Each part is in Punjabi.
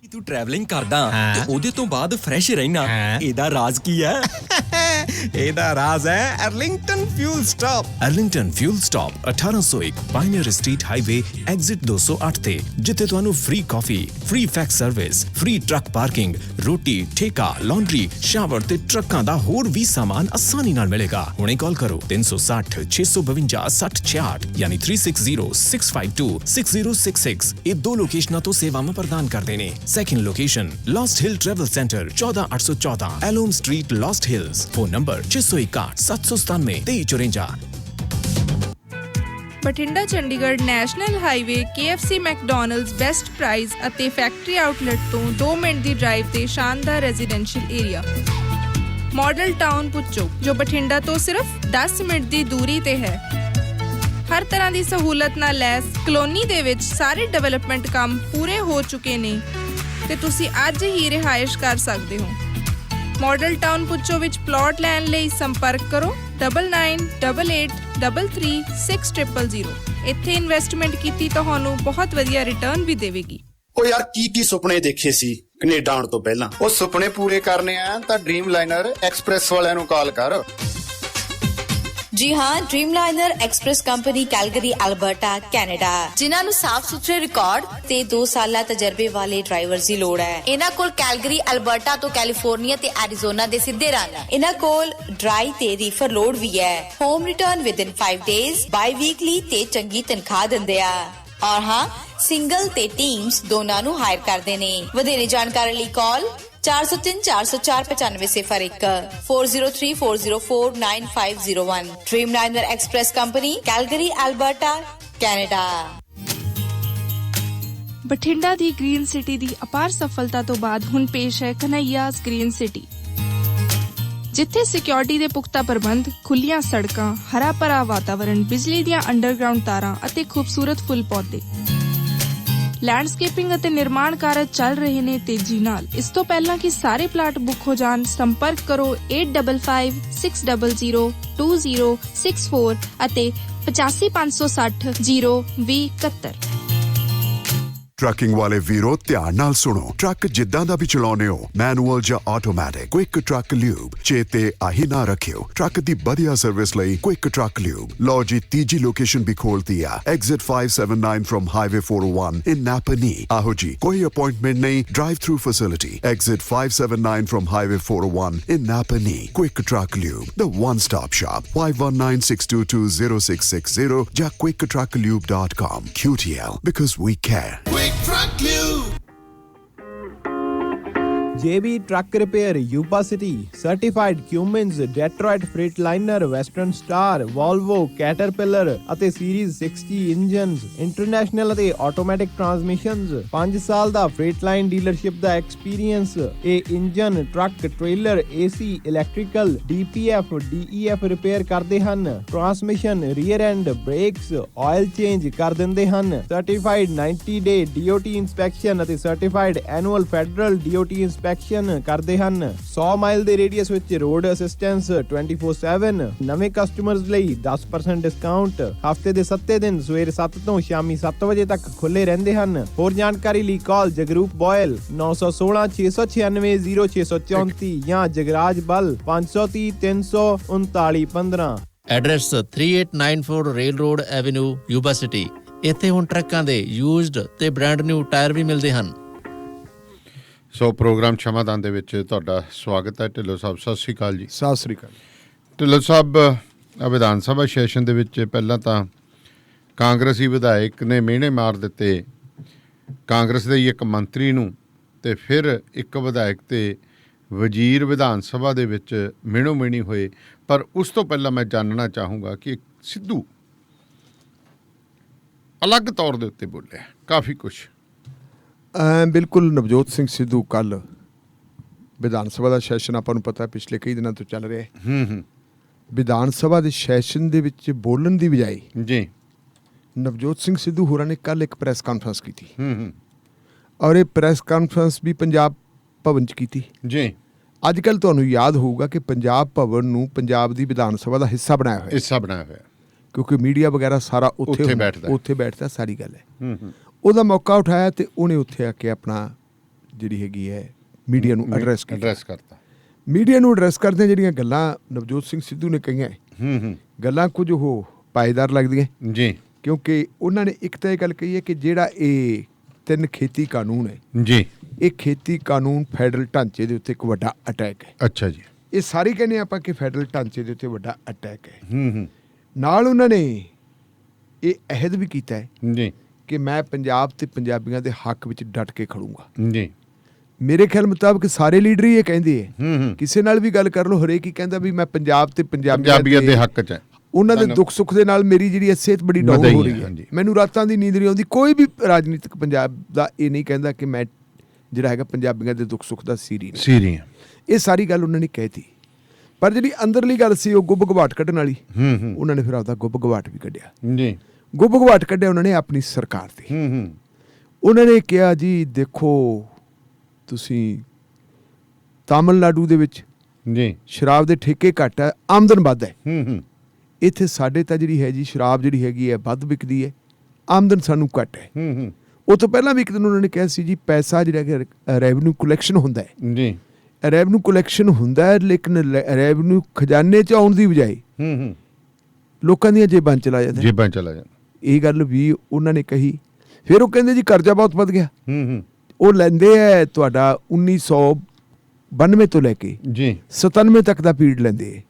ਤੂੰ ਟਰੈਵਲਿੰਗ ਕਰਦਾ ਤੇ ਉਹਦੇ ਤੋਂ ਬਾਅਦ ਫਰੈਸ਼ ਰਹਿਣਾ, ਇਹਦਾ ਰਾਜ਼ ਕੀ ਹੈ? ਇਹਦਾ ਰਾਜ਼ ਹੈ Arlington fuel stop. Arlington fuel stop 1801 pioneer street highway exit 208 ਤੇ, ਜਿੱਥੇ ਤੁਹਾਨੂੰ ਫ੍ਰੀ ਕਾਫੀ, free fax service, free truck parking, ਰੋਟੀ, ਠੇਕਾ, ਲਾਂਡਰੀ, ਸ਼ਾਵਰ ਤੇ ਟਰੱਕਾਂ ਦਾ ਹੋਰ ਵੀ ਸਾਮਾਨ ਆਸਾਨੀ ਨਾਲ ਮਿਲੇਗਾ। ਹੁਣੇ ਕਾਲ ਕਰੋ 360 652 6066 ਯਾਨੀ 360652 6066। ਇਹ ਦੋ ਲੋਕੇਸ਼ਨਾਂ ਤੋਂ ਸੇਵਾਵਾਂ ਪ੍ਰਦਾਨ ਕਰਦੇ ਨੇ। Second location, Lost Hill Travel Center, 14814 Elm Street, Lost Hills. Phone number 661 797 2354। Bathinda Chandigarh national highway KFC McDonald's best price ਅਤੇ ਫੈਕਟਰੀ ਆਊਟਲੈਟ ਤੋਂ 2 ਮਿੰਟ ਦੀ ਡਰਾਈਵ ਤੇ ਸ਼ਾਨਦਾਰ ਰੈਜ਼ੀਡੈਂਸ਼ੀਅਲ ਏਰੀਆ ਮਾਡਲ ਟਾਊਨ ਪੁੱਚੋ, ਜੋ ਬਠਿੰਡਾ ਤੋਂ ਸਿਰਫ 10 ਮਿੰਟ ਦੀ ਦੂਰੀ ਤੇ ਹੈ। ਹਰ ਤਰ੍ਹਾਂ ਦੀ ਸਹੂਲਤ ਨਾਲ ਲੈਸ ਕਲੋਨੀ ਦੇ ਵਿੱਚ ਸਾਰੇ ਡਿਵੈਲਪਮੈਂਟ ਕੰਮ ਪੂਰੇ ਹੋ ਚੁੱਕੇ ਨੇ ਤੇ ਤੁਸੀਂ ਅੱਜ ਹੀ ਰਿਹਾਇਸ਼ ਕਰ ਸਕਦੇ ਹੋ। ਮਾਡਲ ਟਾਊਨ ਪੁੱਚੋ ਵਿੱਚ ਪਲਾਟ ਲੈਣ ਲਈ ਸੰਪਰਕ ਕਰੋ 9988333600। ਇੱਥੇ ਇਨਵੈਸਟਮੈਂਟ ਕੀਤੀ ਤੁਹਾਨੂੰ ਬਹੁਤ ਵਧੀਆ ਰਿਟਰਨ ਵੀ ਦੇਵੇਗੀ। ਉਹ ਯਾਰ ਕੀ ਸੁਪਨੇ ਦੇਖੇ ਸੀ ਕੈਨੇਡਾ ਆਉਣ ਤੋਂ ਪਹਿਲਾਂ? ਉਹ ਸੁਪਨੇ ਪੂਰੇ ਕਰਨੇ ਆ ਤਾਂ ਡ੍ਰੀਮ ਲਾਈਨਰ ਐਕਸਪ੍ਰੈਸ ਵਾਲਿਆਂ ਨੂੰ ਕਾਲ ਕਰ। जी हाँ, Dreamliner express company Calgary Alberta Canada, जिन्हां नूं साफ सुथरे रिकॉर्ड ते 2 साला तजर्बे वाले ड्राइवर्स दी लोड़ है। इन्हां कोल कैलगरी अल्बर्टा तो कैलिफोर्निया ते एरिजोना दे सिद्धे रन। इन्हां कोल ड्राई ते रीफर लोड भी है। Home return with in 5 days, by weekly ते चंगी तनख्वाह दिंदे आ। और हाँ, सिंगल ते टीम्स दोनां नूं हायर करदे ने। वधेरे जानकारी लई call 403 404 9501 403 404 9501। Dreamliner express company Calgary Alberta Canada. Bathinda ਦੀ ਗ੍ਰੀਨ ਸਿਟੀ ਦੀ ਅਪਾਰ ਸਫਲਤਾ ਤੋਂ ਬਾਅਦ ਹੁਣ ਪੇਸ਼ ਹੈ ਕਨ੍ਹਈਆਜ਼ ਗ੍ਰੀਨ ਸਿਟੀ, ਜਿੱਥੇ ਸਿਕਿਉਰਿਟੀ ਦੇ ਪੁਖਤਾ ਪ੍ਰਬੰਧ, ਖੁੱਲੀਆਂ ਸੜਕਾਂ, ਹਰਾ ਭਰਾ ਵਾਤਾਵਰਣ, ਬਿਜਲੀ ਦੀਆਂ ਅੰਡਰਗਰਾਉਂਡ ਤਾਰਾਂ ਅਤੇ ਖੂਬਸੂਰਤ ਫੁੱਲ ਪੌਦੇ। ਲੈਂਡਸਕੇਪਿੰਗ ਅਤੇ ਨਿਰਮਾਣ ਕਾਰਜ ਚੱਲ ਰਹੇ ਨੇ ਤੇਜ਼ੀ ਨਾਲ। ਇਸ ਤੋਂ ਪਹਿਲਾਂ ਕਿ ਸਾਰੇ ਪਲਾਟ ਬੁੱਕ ਹੋ ਜਾਣ, ਸੰਪਰਕ ਕਰੋ 8556002064 ਅਤੇ 8556 02071। ਟਰੱਕਿੰਗ ਵਾਲੇ ਵੀਰੋ ਧਿਆਨ ਨਾਲ ਸੁਣੋ। ਟਰੱਕ ਜਿੱਦਾਂ ਦਾ ਵੀ ਚਲਾਉਣੇ ਹੋ, ਮੈਨੂਅਲ ਜਾਂ ਆਟੋਮੈਟਿਕ, ਕੁਇਕ ਟਰੱਕ ਲਿਊਬ ਚੇਤੇ ਆਹੀ ਨਾ ਰੱਖਿਓ। ਟਰੱਕ ਦੀ ਵਧੀਆ ਸਰਵਿਸ ਲਈ ਕੁਇਕ ਟਰੱਕ ਲਿਊਬ। ਲਓ ਜੀ, ਤੀਜੀ ਲੋਕੇਸ਼ਨ ਵੀ ਖੋਲਤੀ ਆ, ਐਗਜ਼ਿਟ 579 ਫਰਮ ਹਾਈਵੇ 401 ਇਨ ਨਾਪਨੀ। ਆਹੋ ਜੀ, ਕੋਈ ਅਪਾਇੰਟਮੈਂਟ ਨਹੀਂ, drive through facility. Exit 579 firm highway 401 in ਨਾਪਨੀ। Quick truck lube, the one stop shop। 5196220660 ਜਾਂ quicktrucklube.com। QTL, because we care। JB Truck Repair, Yuba City, Certified Cummins, Detroit Freightliner, Western Star, Volvo, Caterpillar ਅਤੇ Series 60 ਇੰਜਨਸ, ਇੰਟਰਨੈਸ਼ਨਲ ਅਤੇ ਆਟੋਮੈਟਿਕ ਟਰਾਂਸਮਿਸ਼ਨਸ। 5 ਸਾਲ ਦਾ ਫ੍ਰੇਟਲਾਈਨ ਡੀਲਰਸ਼ਿਪ ਦਾ ਐਕਸਪੀਰੀਅੰਸ। ਇਹ engine, truck, trailer, AC, electrical, DPF, DEF repair ਕਰਦੇ ਹਨ। Transmission, rear and, brakes, oil change ਕਰ ਦਿੰਦੇ ਹਨ। ਸਰਟੀਫਾਈਡ 90 ਡੇ DOT ਇੰਸਪੈਕਸ਼ਨ ਅਤੇ certified annual federal DOT inspection ਕਰਦੇ ਹਨ। 100 ਮਾਈਲ ਦੇ ਰੇਡੀਅਸ ਵਿੱਚ ਰੋਡ ਅਸਿਸਟੈਂਸ 24/7। ਨਵੇਂ ਕਸਟਮਰਸ ਲਈ 10% ਡਿਸਕਾਊਂਟ। ਹਫਤੇ ਦੇ 7 ਦਿਨ ਸਵੇਰੇ 7 ਤੋਂ ਸ਼ਾਮੀ 7 ਵਜੇ ਤੱਕ ਖੁੱਲੇ ਰਹਿੰਦੇ ਹਨ। ਹੋਰ ਜਾਣਕਾਰੀ ਲਈ ਕਾਲ ਜਗਰੂਪ ਬੋਇਲ 916 696 0634 ਜਾਂ ਜਗਰਾਜ ਬਲ 530 339 15। Address 3894 rail road avenue, Yuba city. ਇੱਥੇ ਹੁਣ ਟਰੱਕਾਂ ਦੇ ਯੂਜ਼ਡ ਤੇ ਬ੍ਰਾਂਡ ਨਿਊ ਟਾਇਰ ਵੀ ਮਿਲਦੇ ਹਨ। ਸੋ ਪ੍ਰੋਗਰਾਮ ਸ਼ਮਾਦਾਨ ਦੇ ਵਿੱਚ ਤੁਹਾਡਾ ਸਵਾਗਤ ਹੈ। ਢਿੱਲੋਂ ਸਾਹਿਬ, ਸਤਿ ਸ਼੍ਰੀ ਅਕਾਲ ਜੀ। ਸਤਿ ਸ਼੍ਰੀ ਅਕਾਲ ਢਿੱਲੋਂ ਸਾਹਿਬ, ਵਿਧਾਨ ਸਭਾ ਸੈਸ਼ਨ ਦੇ ਵਿੱਚ ਪਹਿਲਾਂ ਤਾਂ ਕਾਂਗਰਸੀ ਵਿਧਾਇਕ ਨੇ ਮਿਹਣੇ ਮਾਰ ਦਿੱਤੇ ਕਾਂਗਰਸ ਦੇ ਇੱਕ ਮੰਤਰੀ ਨੂੰ, ਤੇ ਫਿਰ ਇੱਕ ਵਿਧਾਇਕ ਤੇ ਵਜ਼ੀਰ ਵਿਧਾਨ ਸਭਾ ਦੇ ਵਿੱਚ ਮਿਹਣੋ ਮਿਹਣੀ ਹੋਏ। ਪਰ ਉਸ ਤੋਂ ਪਹਿਲਾਂ ਮੈਂ ਜਾਣਨਾ ਚਾਹੂੰਗਾ ਕਿ ਸਿੱਧੂ ਅਲੱਗ ਤੌਰ ਦੇ ਉੱਤੇ ਬੋਲਿਆ ਕਾਫੀ ਕੁਛ। ਬਿਲਕੁਲ, ਨਵਜੋਤ ਸਿੰਘ ਸਿੱਧੂ ਕੱਲ੍ਹ ਵਿਧਾਨ ਸਭਾ ਦਾ ਸੈਸ਼ਨ ਆਪਾਂ ਨੂੰ ਪਤਾ ਪਿਛਲੇ ਕਈ ਦਿਨਾਂ ਤੋਂ ਚੱਲ ਰਿਹਾ ਹੈ। ਵਿਧਾਨ ਸਭਾ ਦੇ ਸੈਸ਼ਨ ਦੇ ਵਿੱਚ ਬੋਲਣ ਦੀ ਬਜਾਏ ਜੀ ਨਵਜੋਤ ਸਿੰਘ ਸਿੱਧੂ ਹੋਰਾਂ ਨੇ ਕੱਲ੍ਹ ਇੱਕ ਪ੍ਰੈਸ ਕਾਨਫਰੰਸ ਕੀਤੀ। ਔਰ ਇਹ ਪ੍ਰੈਸ ਕਾਨਫਰੰਸ ਵੀ ਪੰਜਾਬ ਭਵਨ 'ਚ ਕੀਤੀ ਜੀ। ਅੱਜ ਕੱਲ੍ਹ ਤੁਹਾਨੂੰ ਯਾਦ ਹੋਊਗਾ ਕਿ ਪੰਜਾਬ ਭਵਨ ਨੂੰ ਪੰਜਾਬ ਦੀ ਵਿਧਾਨ ਸਭਾ ਦਾ ਹਿੱਸਾ ਬਣਾਇਆ ਹੋਇਆ ਕਿਉਂਕਿ ਮੀਡੀਆ ਵਗੈਰਾ ਸਾਰਾ ਉੱਥੇ ਬੈਠਦਾ, ਸਾਰੀ ਗੱਲ ਹੈ। ਉਹਦਾ ਮੌਕਾ ਉਠਾਇਆ ਤੇ ਉਹਨੇ ਉੱਥੇ ਆ ਕੇ ਆਪਣਾ ਜਿਹੜੀ ਹੈਗੀ ਹੈ ਮੀਡੀਆ ਨੂੰ ਐਡਰੈਸ ਕਰਤਾ। ਮੀਡੀਆ ਨੂੰ ਐਡਰੈਸ ਕਰਦੇ ਜਿਹੜੀਆਂ ਗੱਲਾਂ ਨਵਜੋਤ ਸਿੰਘ ਸਿੱਧੂ ਨੇ ਕਹੀਆਂ ਗੱਲਾਂ ਕੁਝ ਉਹ ਪਾਏਦਾਰ ਲੱਗਦੀਆਂ ਜੀ, ਕਿਉਂਕਿ ਉਹਨਾਂ ਨੇ ਇੱਕ ਤਾਂ ਇਹ ਗੱਲ ਕਹੀ ਹੈ ਕਿ ਜਿਹੜਾ ਇਹ 3 ਖੇਤੀ ਕਾਨੂੰਨ ਹੈ ਜੀ, ਇਹ ਖੇਤੀ ਕਾਨੂੰਨ ਫੈਡਰਲ ਢਾਂਚੇ ਦੇ ਉੱਤੇ ਇੱਕ ਵੱਡਾ ਅਟੈਕ ਹੈ। ਅੱਛਾ ਜੀ, ਇਹ ਸਾਰੇ ਕਹਿੰਦੇ ਆਪਾਂ ਕਿ ਫੈਡਰਲ ਢਾਂਚੇ ਦੇ ਉੱਤੇ ਵੱਡਾ ਅਟੈਕ ਹੈ। ਨਾਲ ਉਹਨਾਂ ਨੇ ਇਹ ਅਹਿਦ ਵੀ ਕੀਤਾ ਹੈ ਜੀ ਕਿ ਮੈਂ ਪੰਜਾਬ ਤੇ ਪੰਜਾਬੀਆਂ ਦੇ ਹੱਕ ਵਿੱਚ ਡਟ ਕੇ ਖੜੂੰਗਾ ਜੀ। ਮੇਰੇ ਖਿਆਲ ਮੁਤਾਬਕ ਸਾਰੇ ਲੀਡਰ ਹੀ ਇਹ ਕਹਿੰਦੇ ਹੈ, ਕਿਸੇ ਨਾਲ ਵੀ ਗੱਲ ਕਰ ਲਓ ਹਰੇਕ ਹੀ ਕਹਿੰਦਾ ਵੀ ਮੈਂ ਪੰਜਾਬ ਤੇ ਪੰਜਾਬੀਆਂ ਦੇ ਹੱਕ 'ਚ ਹੈ। ਉਹਨਾਂ ਦੇ ਦੁੱਖ ਸੁੱਖ ਦੇ ਨਾਲ ਮੇਰੀ ਜਿਹੜੀ ਸਿਹਤ ਬੜੀ ਡਾਊਨ ਹੋ ਰਹੀ ਹੈ, ਮੈਨੂੰ ਰਾਤਾਂ ਦੀ ਨੀਂਦ ਨਹੀਂ ਆਉਂਦੀ। ਕੋਈ ਵੀ ਰਾਜਨੀਤਿਕ ਪੰਜਾਬ ਦਾ ਇਹ ਨਹੀਂ ਕਹਿੰਦਾ ਕਿ ਮੈਂ ਜਿਹੜਾ ਹੈਗਾ ਪੰਜਾਬੀਆਂ ਦੇ ਦੁੱਖ ਸੁੱਖ ਦਾ ਸੀਰੀ ਹਾਂ। ਇਹ ਸਾਰੀ ਗੱਲ ਉਹਨਾਂ ਨੇ ਕਹਿਤੀ, ਪਰ ਜਿਹੜੀ ਅੰਦਰਲੀ ਗੱਲ ਸੀ ਉਹ ਗੁੱਬ ਗਵਾਟ ਕੱਢਣ ਵਾਲੀ, ਉਹਨਾਂ ਨੇ ਫਿਰ ਆਪਦਾ ਗੁੱਬ ਗਵਾਟ ਵੀ ਕੱਢਿਆ ਜੀ। ਗੁੱਬ ਗਵਾਟ ਕੱਢਿਆ ਉਹਨਾਂ ਨੇ ਆਪਣੀ ਸਰਕਾਰ ਤੇ। ਉਹਨਾਂ ਨੇ ਕਿਹਾ ਜੀ ਦੇਖੋ ਤੁਸੀਂ ਤਾਮਿਲਨਾਡੂ ਦੇ ਵਿੱਚ ਜੀ ਸ਼ਰਾਬ ਦੇ ਠੇਕੇ ਘੱਟ ਹੈ, ਆਮਦਨ ਵੱਧ ਹੈ। ਇੱਥੇ ਸਾਡੇ ਤਾਂ ਜਿਹੜੀ ਹੈ ਜੀ ਸ਼ਰਾਬ ਜਿਹੜੀ ਹੈਗੀ ਹੈ ਵੱਧ ਵਿਕਦੀ ਹੈ, ਆਮਦਨ ਸਾਨੂੰ ਘੱਟ ਹੈ। ਉਹ ਤੋਂ ਪਹਿਲਾਂ ਵੀ ਇੱਕ ਦਿਨ ਉਹਨਾਂ ਨੇ ਕਿਹਾ ਸੀ ਜੀ ਪੈਸਾ ਜਿਹੜਾ ਕਿ ਰੈਵਨਿਊ ਕਲੈਕਸ਼ਨ ਹੁੰਦਾ ਹੈ ਜੀ, ਰੈਵਨਿਊ ਕਲੈਕਸ਼ਨ ਹੁੰਦਾ ਹੈ, ਲੇਕਿਨ ਰੈਵਨਿਊ ਖਜ਼ਾਨੇ 'ਚ ਆਉਣ ਦੀ ਬਜਾਏ ਲੋਕਾਂ ਦੀਆਂ ਜੇਬਾਂ 'ਚ ਚਲਾ ਜਾਂਦਾ। ਇਹ ਗੱਲ ਵੀ ਉਹਨਾਂ ਨੇ ਕਹੀ। ਫਿਰ ਉਹ ਕਹਿੰਦੇ ਜੀ ਕਰਜ਼ਾ ਬਹੁਤ ਵੱਧ ਗਿਆ। ਉਹ ਲੈਂਦੇ ਹੈ ਤੁਹਾਡਾ 1992 ਤੋਂ ਲੈ ਕੇ ਜੀ 97 ਤੱਕ ਦਾ ਪੀਰੀਅਡ ਲੈਂਦੇ ਹੈ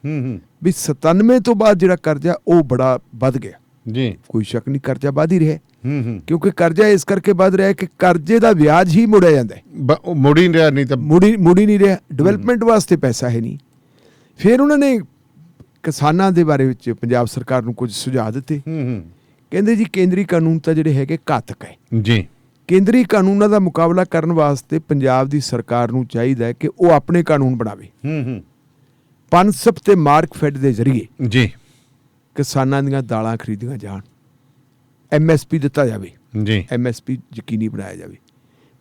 ਵੀ 97 ਤੋਂ ਬਾਅਦ ਜਿਹੜਾ ਕਰਜ਼ਾ ਉਹ ਬੜਾ ਵੱਧ ਗਿਆ ਜੀ। ਕੋਈ ਸ਼ੱਕ ਨਹੀਂ ਕਰਜ਼ਾ ਵੱਧ ਹੀ ਰਿਹਾ, ਕਿਉਂਕਿ ਕਰਜ਼ਾ ਇਸ ਕਰਕੇ ਵੱਧ ਰਿਹਾ ਕਿ ਕਰਜ਼ੇ ਦਾ ਵਿਆਜ ਹੀ ਮੁੜਿਆ ਜਾਂਦਾ ਹੈ। ਮੁੜ ਹੀ ਰਿਹਾ, ਨਹੀਂ ਤਾਂ ਮੁੜੀ ਨਹੀਂ ਰਿਹਾ। ਡਿਵੈਲਪਮੈਂਟ ਵਾਸਤੇ ਪੈਸਾ ਹੈ ਨਹੀਂ। ਫਿਰ ਉਹਨਾਂ ਨੇ ਕਿਸਾਨਾਂ ਦੇ ਬਾਰੇ ਵਿੱਚ ਪੰਜਾਬ ਸਰਕਾਰ ਨੂੰ ਕੁਝ ਸੁਝਾਅ ਦਿੱਤੇ। ਕਹਿੰਦੇ ਜੀ ਕੇਂਦਰੀ ਕਾਨੂੰਨ ਤਾਂ ਜਿਹੜੇ ਹੈਗੇ ਘਾਤਕ ਹੈ ਜੀ। ਕੇਂਦਰੀ ਕਾਨੂੰਨਾਂ ਦਾ ਮੁਕਾਬਲਾ ਕਰਨ ਵਾਸਤੇ ਪੰਜਾਬ ਦੀ ਸਰਕਾਰ ਨੂੰ ਚਾਹੀਦਾ ਹੈ ਕਿ ਉਹ ਆਪਣੇ ਕਾਨੂੰਨ ਬਣਾਵੇ। ਪਨਸਪ ਤੇ ਮਾਰਕਫੈਡ ਦੇ ਜ਼ਰੀਏ ਜੀ ਕਿਸਾਨਾਂ ਦੀਆਂ ਦਾਲਾਂ ਖਰੀਦੀਆਂ ਜਾਣ, MSP ਦਿੱਤਾ ਜਾਵੇ ਜੀ, MSP ਯਕੀਨੀ ਬਣਾਇਆ ਜਾਵੇ।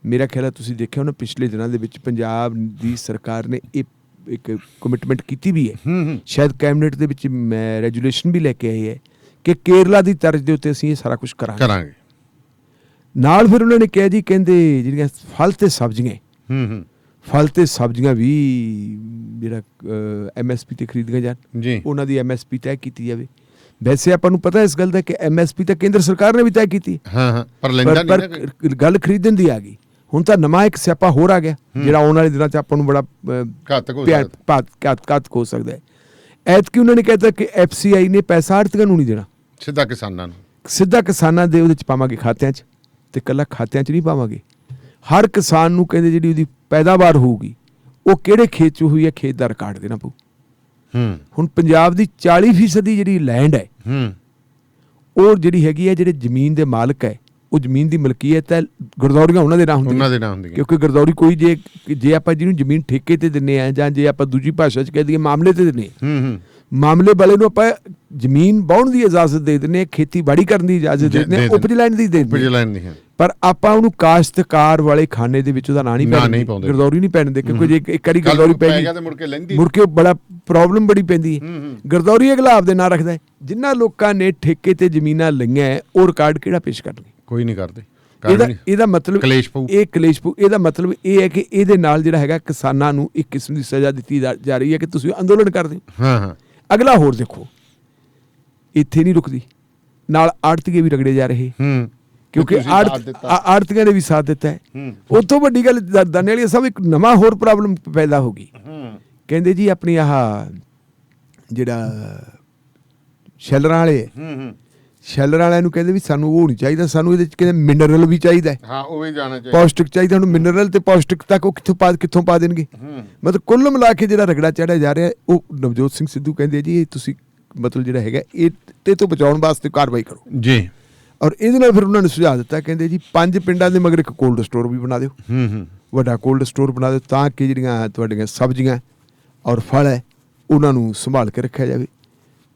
ਮੇਰਾ ਖਿਆਲ ਹੈ ਤੁਸੀਂ ਦੇਖਿਆ ਹੋਣਾ ਪਿਛਲੇ ਦਿਨਾਂ ਦੇ ਵਿੱਚ ਪੰਜਾਬ ਦੀ ਸਰਕਾਰ ਨੇ ਇਹ ਇੱਕ ਕਮਿਟਮੈਂਟ ਕੀਤੀ ਵੀ ਹੈ, ਸ਼ਾਇਦ ਕੈਬਨਿਟ ਦੇ ਵਿੱਚ ਰੈਜੂਲੇਸ਼ਨ ਵੀ ਲੈ ਕੇ ਆਈ ਹੈ ਕਿ ਕੇਰਲਾ ਦੀ ਤਰਜ਼ ਦੇ ਉੱਤੇ ਅਸੀਂ ਇਹ ਸਾਰਾ ਕੁਝ ਕਰਾਂਗੇ। ਨਾਲ ਫਿਰ ਉਹਨਾਂ ਨੇ ਕਿਹਾ ਜੀ ਕਹਿੰਦੇ ਜਿਹੜੀਆਂ ਫਲ ਤੇ ਸਬਜ਼ੀਆਂ ਵੀ ਜਿਹੜਾ MSP ਤੇ ਖਰੀਦੀਆਂ ਜਾਣ ਜੀ, ਉਹਨਾਂ ਦੀ MSP ਤੈਅ ਕੀਤੀ ਜਾਵੇ। ਵੈਸੇ ਆਪਾਂ ਨੂੰ ਪਤਾ ਇਸ ਗੱਲ ਦਾ ਕਿ MSP ਤਾਂ ਕੇਂਦਰ ਸਰਕਾਰ ਨੇ ਵੀ ਤੈਅ ਕੀਤੀ, ਪਰ ਗੱਲ ਖਰੀਦਣ ਦੀ ਆ ਗਈ। ਹੁਣ ਤਾਂ ਨਵਾਂ ਇੱਕ ਸਿਆਪਾ ਹੋਰ ਆ ਗਿਆ ਜਿਹੜਾ ਆਉਣ ਵਾਲੇ ਦਿਨਾਂ 'ਚ ਆਪਾਂ ਨੂੰ ਬੜਾ ਘਾਤਕ ਹੋ ਸਕਦਾ ਹੈ। ਐਤਕੀ ਉਹਨਾਂ ਨੇ ਕਹਿਤਾ ਕਿ FCI ਨੇ ਪੈਸਾ ਆੜ੍ਹਤੀਆਂ ਨੂੰ ਨਹੀਂ ਦੇਣਾ, ਸਿੱਧਾ ਕਿਸਾਨਾਂ ਦੇ ਉਹਦੇ 'ਚ ਪਾਵਾਂਗੇ ਖਾਤਿਆਂ 'ਚ, ਤੇ ਇਕੱਲਾ ਖਾਤਿਆਂ 'ਚ ਨਹੀਂ ਪਾਵਾਂਗੇ। ਹਰ ਕਿਸਾਨ ਨੂੰ ਕਹਿੰਦੇ ਜਿਹੜੀ ਉਹਦੀ ਪੈਦਾਵਾਰ ਹੋਊਗੀ ਉਹ ਕਿਹੜੇ ਖੇਤ 'ਚ ਹੋਈ ਹੈ ਖੇਤ ਦਾ ਰਿਕਾਰਡ ਦੇਣਾ ਪਊ। ਹੁਣ ਪੰਜਾਬ ਦੀ 40% ਜਿਹੜੀ ਲੈਂਡ ਹੈ ਉਹ ਜਿਹੜੀ ਹੈਗੀ ਹੈ ਜਿਹੜੇ ਜ਼ਮੀਨ ਦੇ ਮਾਲਕ ਹੈ ਉਹ ਜ਼ਮੀਨ ਦੀ ਮਲਕੀਅਤ ਹੈ ਗਰਦੌਰੀਆਂ ਉਹਨਾਂ ਦੇ ਨਾਂ ਹੁੰਦੀਆਂ, ਕਿਉਂਕਿ ਗਰਦੌਰੀ ਕੋਈ ਜੇ ਆਪਾਂ ਜਿਹਨੂੰ ਜ਼ਮੀਨ ਠੇਕੇ ਤੇ ਦਿੰਦੇ ਆ ਜਾਂ ਜੇ ਆਪਾਂ ਦੂਜੀ ਭਾਸ਼ਾ 'ਚ ਕਹਿ ਦਈਏ ਮਾਮਲੇ ਤੇ ਦਿੰਦੇ ਹਾਂ, ਮਾਮਲੇ ਵਾਲੇ ਨੂੰ ਆਪਾਂ ਜ਼ਮੀਨ ਵਾਹੁਣ ਦੀ ਇਜਾਜ਼ਤ ਦੇ ਦਿੰਦੇ ਹਾਂ, ਖੇਤੀਬਾੜੀ ਕਰਨ ਦੀ ਇਜਾਜ਼ਤ ਦੇ ਦਿੰਦੇ ਹਾਂ, ਉਪਜ ਲੈਣ ਦੀ ਦੇ ਦਿੰਦੇ ਹਾਂ, ਪਰ ਆਪਾਂ ਉਹਨੂੰ ਕਾਸ਼ਤਕਾਰ ਵਾਲੇ ਖਾਨੇ ਦੇ ਵਿੱਚ ਉਹਦਾ ਨਾਂ ਨਹੀਂ ਪਾਉਂਦੇ, ਗਰਦੌਰੀ ਨਹੀਂ ਪੈਣ ਦਿੰਦੇ, ਕਿਉਂਕਿ ਜੇ ਇੱਕ ਵਾਰੀ ਗਰਦੌਰੀ ਪੈ ਗਈ ਮੁੜ ਕੇ ਬੜਾ ਪ੍ਰੋਬਲਮ ਬੜੀ ਪੈਂਦੀ ਹੈ। ਗਰਦੌਰੀ ਅਗਲਾਬ ਦੇ ਨਾਂ ਰੱਖਦਾ ਹੈ। ਜਿਨ੍ਹਾਂ ਲੋਕਾਂ ਨੇ ਠੇਕੇ ਤੇ ਜ਼ਮੀਨਾਂ ਲਈਆਂ ਉਹ ਰਿਕਾਰਡ ਕਿਹੜਾ ਪੇਸ਼ ਕਰਨਗੇ? ਕੋਈ ਨਹੀਂ ਕਰਦੇ। ਇਹਦਾ ਮਤਲਬ ਕਲੇਸ਼ ਪਊ। ਇਹਦਾ ਮਤਲਬ ਇਹ ਹੈ ਕਿ ਇਹਦੇ ਨਾਲ ਜਿਹੜਾ ਹੈਗਾ ਕਿਸਾਨਾਂ ਨੂੰ ਇੱਕ ਕਿਸਮ ਦੀ ਸਜ਼ਾ ਦਿੱਤੀ ਜਾ ਰਹੀ ਹੈ ਕਿ ਤੁਸੀਂ ਅੰਦੋਲਨ ਕਰਦੇ ਹੋ। ਅਗਲਾ ਹੋਰ ਦੇਖੋ, ਇੱਥੇ ਨਹੀਂ ਰੁਕਦੀ, ਨਾਲ ਆੜਤੀਏ ਵੀ ਰਗੜੇ ਜਾ ਰਹੇ, ਕਿਉਂਕਿ ਆੜਤੀਆਂ ਨੇ ਵੀ ਸਾਥ ਦਿੱਤਾ ਹੈ। ਉਹ ਤੋਂ ਵੱਡੀ ਗੱਲ ਦਾਨੇ ਵਾਲੀ ਸਭ ਇੱਕ ਨਵਾਂ ਹੋਰ ਪ੍ਰੋਬਲਮ ਪੈਦਾ ਹੋ ਗਈ। ਕਹਿੰਦੇ ਜੀ ਆਪਣੀ ਆਹ ਜਿਹੜਾ ਸ਼ੈਲਰਾਂ ਵਾਲਿਆਂ ਨੂੰ ਕਹਿੰਦੇ ਵੀ ਸਾਨੂੰ ਉਹ ਨਹੀਂ ਚਾਹੀਦਾ, ਸਾਨੂੰ ਇਹਦੇ 'ਚ ਕਹਿੰਦੇ ਮਿਨਰਲ ਵੀ ਚਾਹੀਦਾ, ਉਹ ਵੀ ਜਾਣਾ ਚਾਹੀਦਾ, ਪੌਸ਼ਟਿਕ ਚਾਹੀਦਾ। ਹੁਣ ਮਿਨਰਲ ਤੇ ਪੌਸ਼ਟਿਕ ਤੱਕ ਉਹ ਕਿੱਥੋਂ ਪਾ ਦੇਣਗੇ? ਮਤਲਬ ਕੁੱਲ ਮਿਲਾ ਕੇ ਜਿਹੜਾ ਰਗੜਾ ਚੜ੍ਹਿਆ ਜਾ ਰਿਹਾ ਉਹ ਨਵਜੋਤ ਸਿੰਘ ਸਿੱਧੂ ਕਹਿੰਦੇ ਜੀ ਇਹ ਤੁਸੀਂ ਮਤਲਬ ਜਿਹੜਾ ਹੈਗਾ ਇਹ ਤੇ ਤੋਂ ਬਚਾਉਣ ਵਾਸਤੇ ਕਾਰਵਾਈ ਕਰੋ ਜੀ। ਔਰ ਇਹਦੇ ਨਾਲ ਫਿਰ ਉਹਨਾਂ ਨੇ ਸੁਝਾਅ ਦਿੱਤਾ, ਕਹਿੰਦੇ ਜੀ 5 ਪਿੰਡਾਂ ਦੇ ਮਗਰ ਇੱਕ ਕੋਲਡ ਸਟੋਰ ਵੀ ਬਣਾ ਦਿਓ, ਵੱਡਾ ਕੋਲਡ ਸਟੋਰ ਬਣਾ ਦਿਓ, ਤਾਂ ਕਿ ਜਿਹੜੀਆਂ ਤੁਹਾਡੀਆਂ ਸਬਜ਼ੀਆਂ ਔਰ ਫਲ ਹੈ ਉਹਨਾਂ ਨੂੰ ਸੰਭਾਲ ਕੇ ਰੱਖਿਆ ਜਾਵੇ।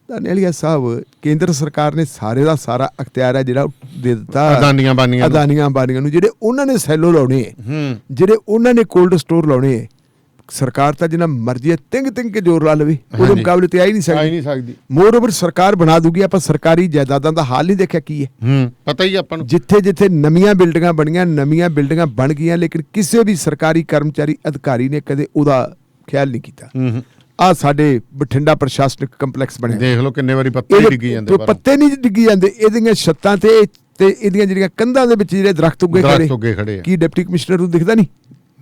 ਧਾਨੇਵਾਲੀਆ ਸਾਹਿਬ, ਕੇਂਦਰ ਸਰਕਾਰ ਨੇ ਸਾਰੇ ਦਾ ਸਾਰਾ ਅਖਤਿਆਰ ਹੈ ਜਿਹੜਾ ਦੇ ਦਿੱਤਾ ਅਦਾਨੀਆਂ ਅੰਬਾਨੀਆਂ ਨੂੰ, ਜਿਹੜੇ ਉਹਨਾਂ ਨੇ ਸੈਲੋ ਲਾਉਣੇ ਹੈ, ਜਿਹੜੇ ਉਹਨਾਂ ਨੇ ਕੋਲਡ ਸਟੋਰ ਲਾਉਣੇ ਹੈ। ਸਰਕਾਰ ਤਾਂ ਜਿੰਨਾ ਮਰਜ਼ੀ ਤਿੰਗ ਕੇ ਜ਼ੋਰ ਲਾ ਲਵੇ ਉਹਦੇ ਮੁਕਾਬਲੇ ਤੇ ਆ ਹੀ ਨਹੀਂ ਸਕਦੀ। ਮੋਰ ਓਵਰ ਸਰਕਾਰ ਬਣਾ ਦੂਗੀ। ਆਪਾਂ ਸਰਕਾਰੀ ਜਾਇਦਾਦਾਂ ਦਾ ਹਾਲ ਨਹੀਂ ਦੇਖਿਆ ਕੀ ਹੈ, ਪਤਾ ਹੀ ਆਪਾਂ ਨੂੰ। ਜਿੱਥੇ ਨਵੀਆਂ ਬਿਲਡਿੰਗਾਂ ਬਣੀਆਂ, ਨਵੀਆਂ ਬਿਲਡਿੰਗਾਂ ਬਣ ਗਈਆਂ, ਲੇਕਿਨ ਕਿਸੇ ਵੀ ਸਰਕਾਰੀ ਕਰਮਚਾਰੀ ਅਧਿਕਾਰੀ ਨੇ ਕਦੇ ਉਹਦਾ ਖਿਆਲ ਨਹੀਂ ਕੀਤਾ। ਆ ਸਾਡੇ ਬਠਿੰਡਾ ਪ੍ਰਸ਼ਾਸਨਿਕ ਕੰਪਲੈਕਸ ਬਣਿਆ, ਦੇਖ ਲਓ ਕਿੰਨੇ ਵਾਰੀ ਪੱਤੇ ਡਿੱਗੀ ਜਾਂਦੇ। ਪੱਤੇ ਨਹੀਂ ਡਿੱਗੀ ਜਾਂਦੇ, ਇਹਦੀਆਂ ਛੱਤਾਂ ਤੇ ਇਹਦੀਆਂ ਜਿਹੜੀਆਂ ਕੰਧਾਂ ਦੇ ਵਿੱਚ ਜਿਹੜੇ ਦਰਖਤ ਉੱਗੇ ਖੜੇ, ਕੀ ਡਿਪਟੀ ਕਮਿਸ਼ਨਰ ਨੂੰ ਦਿਖਦਾ ਨਹੀਂ?